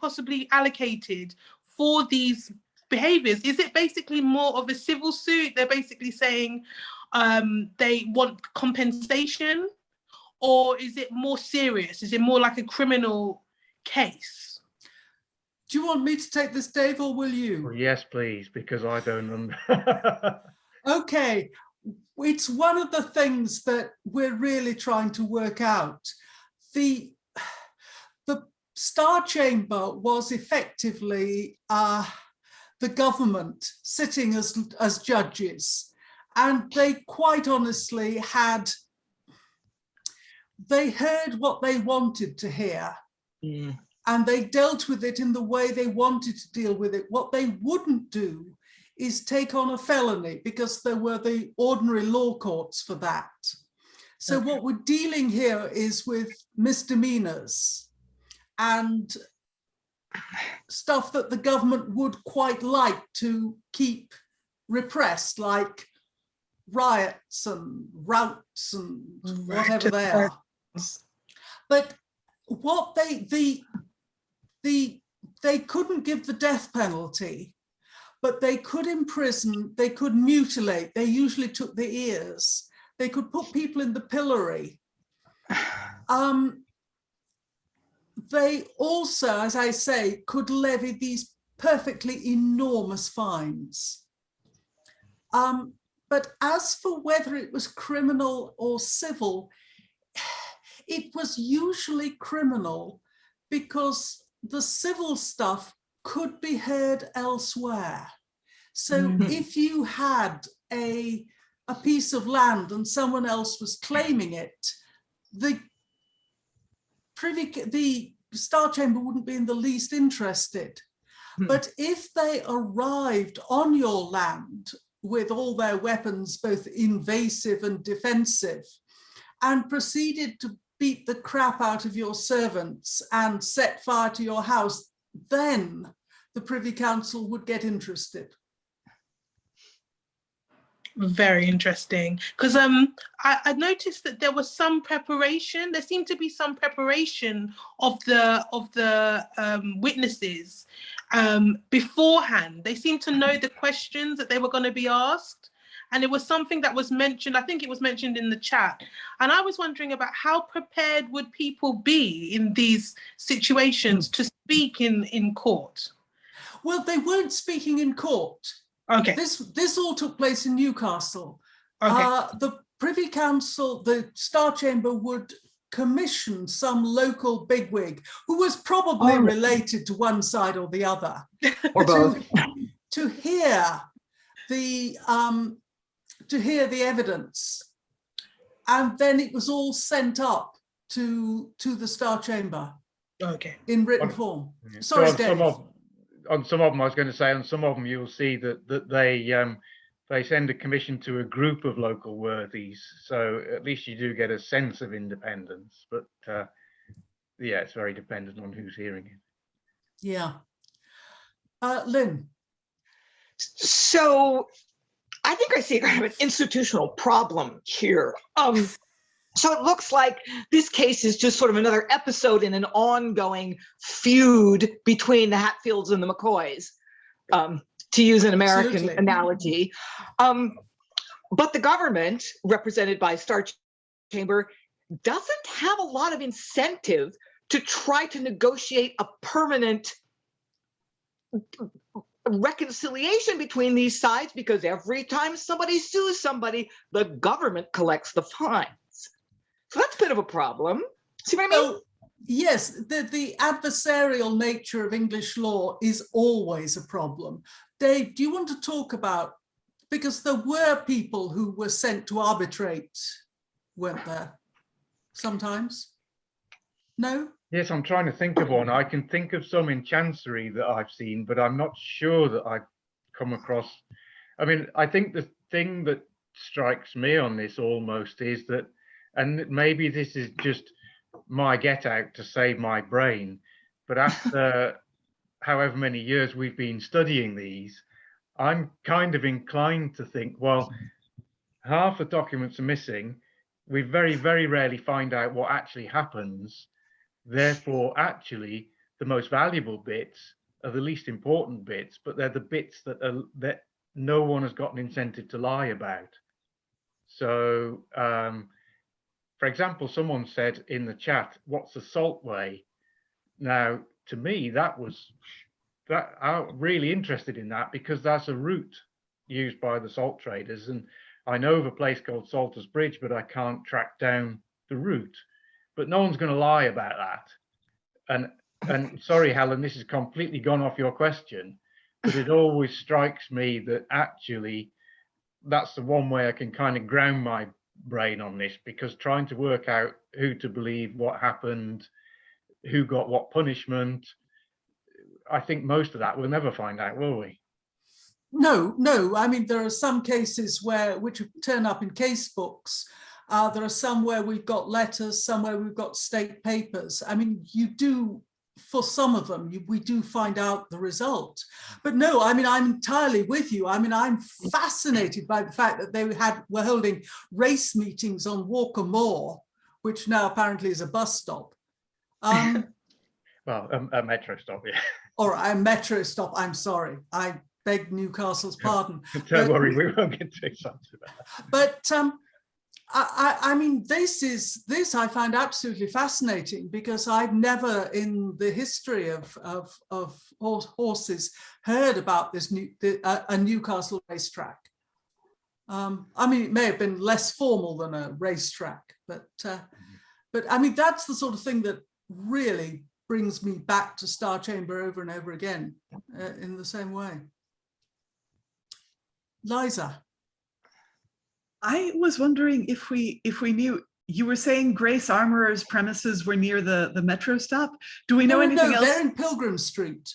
possibly allocated for these behaviors. Is it basically more of a civil suit? They're basically saying they want compensation, or is it more serious? Is it more like a criminal case? Do you want me to take this, Dave, or will you? Well, yes, please, because I don't remember. Okay, it's one of the things that we're really trying to work out. The Star Chamber was effectively the government sitting as judges, and they quite honestly they heard what they wanted to hear, and they dealt with it in the way they wanted to deal with it. What they wouldn't do is take on a felony, because there were the ordinary law courts for that. So what we're dealing here is with misdemeanors and stuff that the government would quite like to keep repressed, like riots and routs and whatever they are. But what they couldn't give the death penalty, but they could imprison, they could mutilate, they usually took the ears, they could put people in the pillory. They also, as I say, could levy these perfectly enormous fines. But as for whether it was criminal or civil, it was usually criminal, because the civil stuff could be heard elsewhere. So if you had a piece of land and someone else was claiming it, the Star Chamber wouldn't be in the least interested. But if they arrived on your land with all their weapons, both invasive and defensive, and proceeded to beat the crap out of your servants and set fire to your house, then the Privy Council would get interested. Very interesting, because I noticed that there was some preparation. There seemed to be some preparation of the witnesses beforehand. They seemed to know the questions that they were going to be asked, and it was something that was mentioned. I think it was mentioned in the chat, and I was wondering about how prepared would people be in these situations to speak in court. Well, they weren't speaking in court. Okay. This all took place in Newcastle. Okay. The Privy Council, the Star Chamber would commission some local bigwig who was probably related to one side or the other, Or both. to hear the evidence, and then it was all sent up to the Star Chamber. Okay. In written form. Sorry, Dave. On some of them, I was going to say, on some of them, you'll see that they send a commission to a group of local worthies, so at least you do get a sense of independence. But yeah, it's very dependent on who's hearing it. Yeah. Lynn. So I think I see kind of an institutional problem here. So it looks like this case is just sort of another episode in an ongoing feud between the Hatfields and the McCoys, to use an American analogy. But the government, represented by Star Chamber, doesn't have a lot of incentive to try to negotiate a permanent reconciliation between these sides, because every time somebody sues somebody, the government collects the fines. So that's a bit of a problem. See what I mean? Yes, the adversarial nature of English law is always a problem. Dave, do you want to talk about, because there were people who were sent to arbitrate, weren't there, sometimes? No? Yes, I'm trying to think of one. I can think of some in Chancery that I've seen, but I'm not sure that I've come across. I mean, I think the thing that strikes me on this almost is that, and maybe this is just my get out to save my brain, But after however many years we've been studying these, I'm kind of inclined to think, well, half the documents are missing. We very, very rarely find out what actually happens. Therefore, actually, the most valuable bits are the least important bits, but they're the bits that no one has got an incentive to lie about. So, for example, someone said in the chat, "What's the salt way?" Now, to me, I'm really interested in that, because that's a route used by the salt traders, and I know of a place called Salter's Bridge, but I can't track down the route. But no one's going to lie about that. And sorry, Helen, this has completely gone off your question, but it always strikes me that actually that's the one way I can kind of ground my brain on this, because trying to work out who to believe, what happened, who got what punishment, I think most of that we'll never find out, will we? No. I mean, there are some cases which turn up in case books. There are some where we've got letters, some where we've got state papers. I mean, you do, for some of them, we do find out the result. But no, I mean, I'm entirely with you. I mean, I'm fascinated by the fact that they were holding race meetings on Walker Moor, which now apparently is a bus stop. Well, a metro stop, yeah. Or a metro stop, I'm sorry. I beg Newcastle's pardon. Don't worry, we won't get too excited about that. But I mean, this I find absolutely fascinating, because I've never in the history of horses heard about this a Newcastle racetrack. I mean, it may have been less formal than a racetrack, but I mean, that's the sort of thing that really brings me back to Star Chamber over and over again in the same way. Liza. I was wondering if we knew, you were saying Grace Armourer's premises were near the metro stop. Do we know anything else? They're in Pilgrim Street.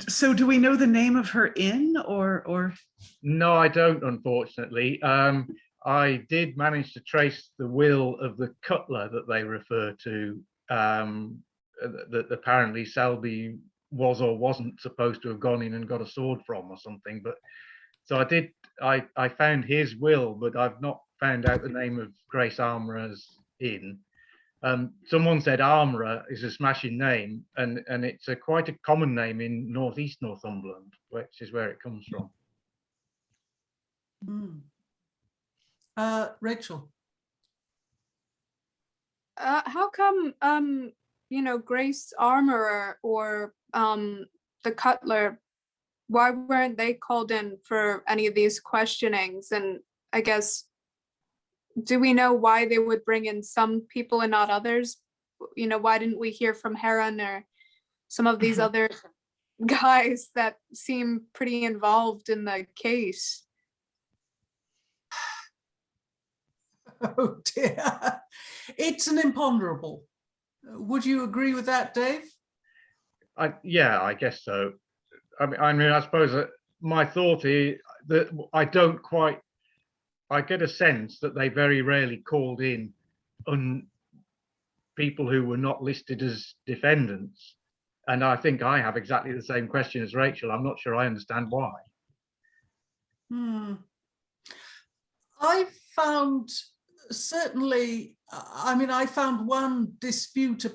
So do we know the name of her inn or? No, I don't, unfortunately. I did manage to trace the will of the cutler that they refer to, that apparently Selby was or wasn't supposed to have gone in and got a sword from or something. But so I found his will, but I've not found out the name of Grace Armourer's inn. Someone said Armourer is a smashing name, and it's quite a common name in northeast Northumberland, which is where it comes from. Rachael. How come Grace Armourer or the cutler, why weren't they called in for any of these questionings? And I guess, do we know why they would bring in some people and not others? Why didn't we hear from Helen or some of these other guys that seem pretty involved in the case? Oh dear, it's an imponderable. Would you agree with that, Dave? Yeah, I guess so. I mean, I suppose that my thought is that I get a sense that they very rarely called in people who were not listed as defendants. And I think I have exactly the same question as Rachael. I'm not sure I understand why. I found certainly, I mean, I found one dispute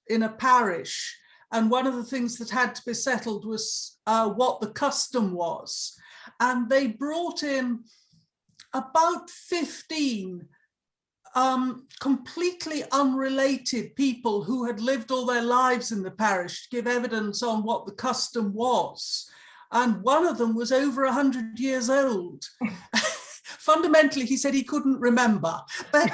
in a parish, and one of the things that had to be settled was what the custom was. And they brought in about 15 completely unrelated people who had lived all their lives in the parish to give evidence on what the custom was. And one of them was over 100 years old. Fundamentally, he said he couldn't remember, but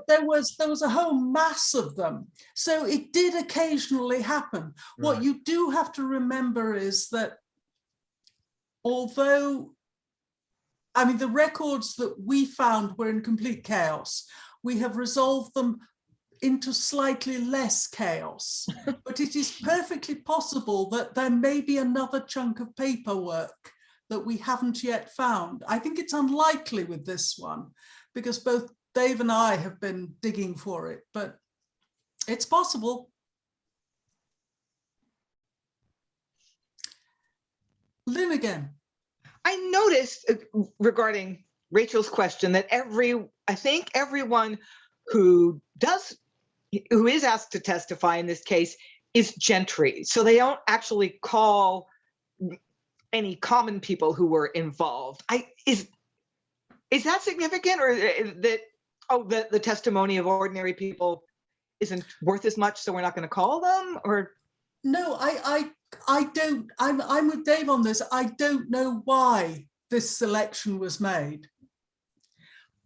there was a whole mass of them. So it did occasionally happen. Right. What you do have to remember is that although, I mean, the records that we found were in complete chaos, we have resolved them into slightly less chaos. But it is perfectly possible that there may be another chunk of paperwork that we haven't yet found. I think it's unlikely with this one, because both Dave and I have been digging for it, but it's possible. Lynn again. I noticed regarding Rachel's question that I think everyone who is asked to testify in this case is gentry. So they don't actually call any common people who were involved. Is that significant, or that the testimony of ordinary people isn't worth as much, so we're not going to call them? Or no, I don't. I'm with Dave on this. I don't know why this selection was made.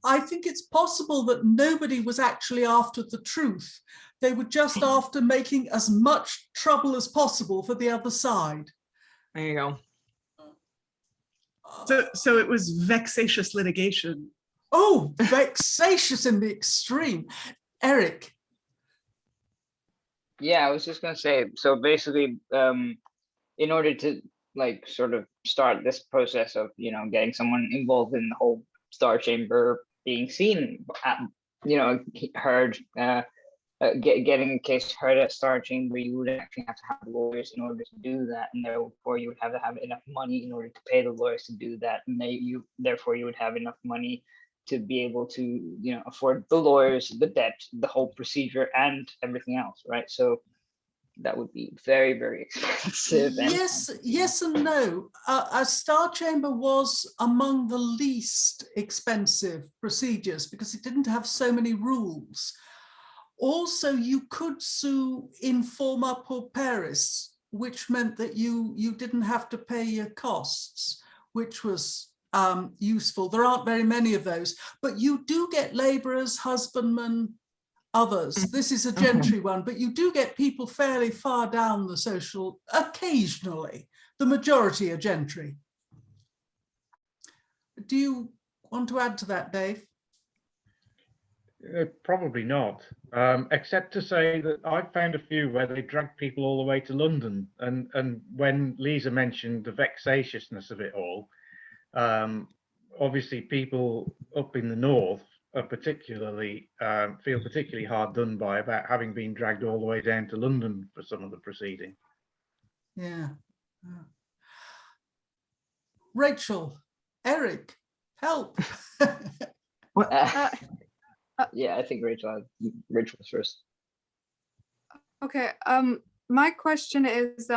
I think it's possible that nobody was actually after the truth. They were just after making as much trouble as possible for the other side. There you go. So it was vexatious litigation. Oh, vexatious in the extreme. Eric. Yeah, I was just gonna say, so basically, in order to like sort of start this process of, you know, getting someone involved in the whole Star Chamber being seen, heard, getting a case heard at Star Chamber, you would actually have to have lawyers in order to do that, and therefore you would have to have enough money in order to pay the lawyers to do that, and therefore you would have enough money to be able to, you know, afford the lawyers, the debt, the whole procedure, and everything else, right? So that would be very, very expensive. Yes and no. A Star Chamber was among the least expensive procedures because it didn't have so many rules. Also, you could sue in forma pauperis, which meant that you didn't have to pay your costs, which was useful. There aren't very many of those, but you do get labourers, husbandmen, others. This is a gentry one, but you do get people fairly far down the social, occasionally. The majority are gentry. Do you want to add to that, Dave? Probably not, except to say that I've found a few where they drag people all the way to London. And when Liza mentioned the vexatiousness of it all, obviously people up in the north are feel particularly hard done by about having been dragged all the way down to London for some of the proceeding. Yeah. Rachel, Eric, help. Yeah, I think Rachel was first. Okay. My question is,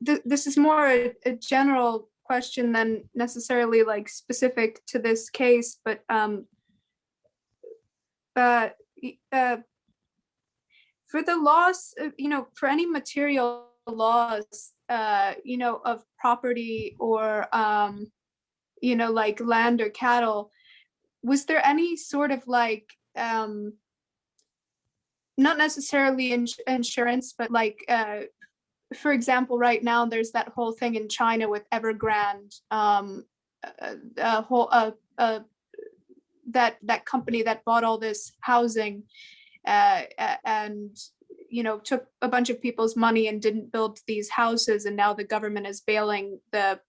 this is more a general question than necessarily like specific to this case, but for the loss, for any material loss, of property or, like land or cattle, was there any sort of like, not necessarily insurance, but like, for example, right now there's that whole thing in China with Evergrande, that company that bought all this housing, and took a bunch of people's money and didn't build these houses, and now the government is bailing the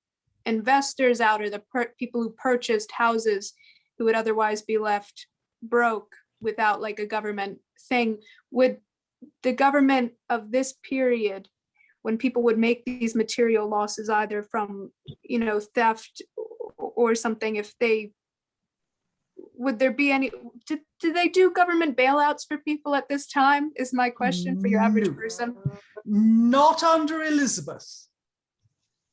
investors out, or the people who purchased houses who would otherwise be left broke without like a government thing. Would the government of this period, when people would make these material losses either from theft or something, would there be any, do they do government bailouts for people at this time, is my question for your average person? Not under Elizabeth.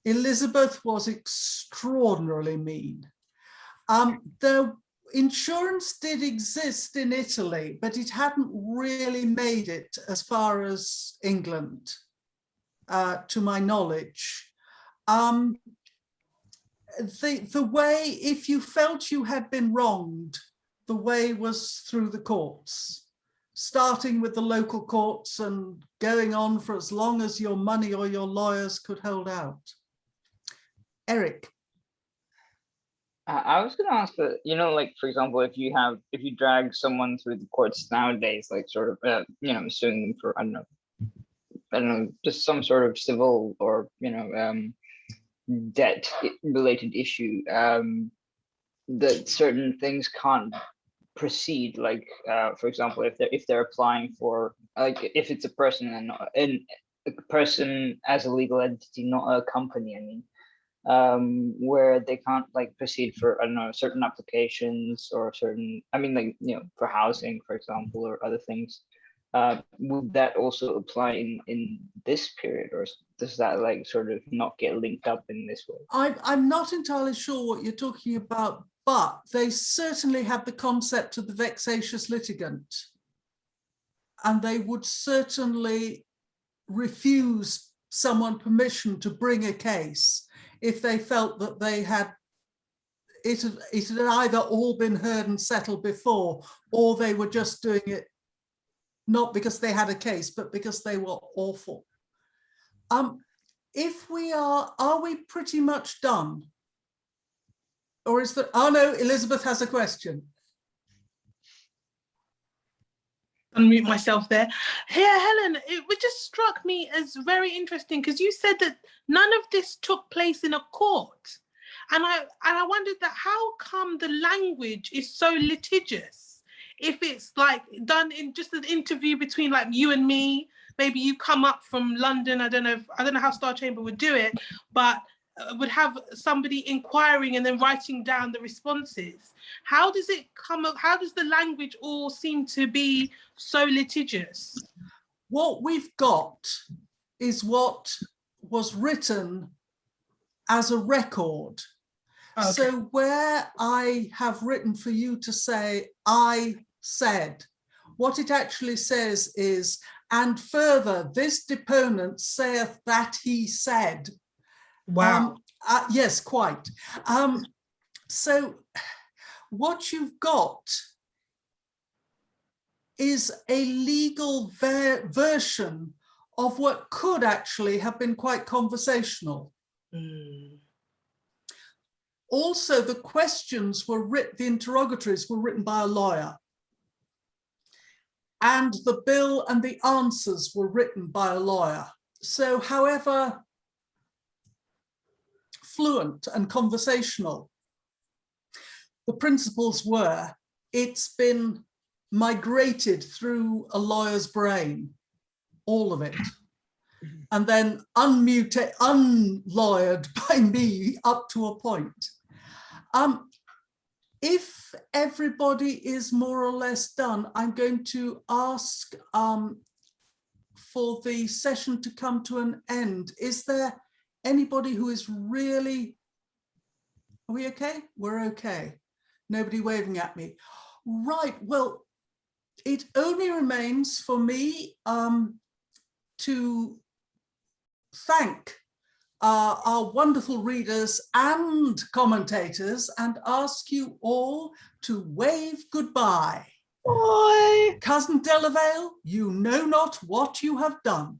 Elizabeth was extraordinarily mean. The insurance did exist in Italy, but it hadn't really made it as far as England, to my knowledge. The way, if you felt you had been wronged, the way was through the courts, starting with the local courts and going on for as long as your money or your lawyers could hold out. Eric. I was going to ask that, like, for example, if you drag someone through the courts nowadays, like sort of, suing them for, I don't know, just some sort of civil or, debt related issue, that certain things can't proceed. Like, for example, if they're applying for, like, if it's a person and a person as a legal entity, not a company, I mean, where they can't like proceed for, I don't know, certain applications or certain, I mean, like, you know, for housing, for example, or other things. Would that also apply in this period, or does that like sort of not get linked up in this way? I'm not entirely sure what you're talking about, but they certainly have the concept of the vexatious litigant, and they would certainly refuse someone permission to bring a case if they felt that they had it had either all been heard and settled before, or they were just doing it not because they had a case, but because they were awful. If we are we pretty much done? Or is there, oh no, Elizabeth has a question. Unmute myself there. Here, Helen, it just struck me as very interesting because you said that none of this took place in a court. And I wondered that how come the language is so litigious? If it's like done in just an interview between like you and me, maybe you come up from London, I don't know how Star Chamber would do it, but would have somebody inquiring and then writing down the responses. How does it come up? How does the language all seem to be so litigious? What we've got is what was written as a record. Okay. So where I have written for you to say, I said, what it actually says is, and further, this deponent saith that he said. Wow. Yes, quite. So what you've got is a legal version of what could actually have been quite conversational. Mm. Also, the questions were written, the interrogatories were written by a lawyer. And the bill and the answers were written by a lawyer. So however fluent and conversational the principles were, it's been migrated through a lawyer's brain, all of it, and then unlawyered by me up to a point. If everybody is more or less done, I'm going to ask for the session to come to an end. Is there anybody who is really, are we okay? We're okay. Nobody waving at me. Right, well, it only remains for me to thank our wonderful readers and commentators and ask you all to wave goodbye. Bye. Cousin Delavale, you know not what you have done.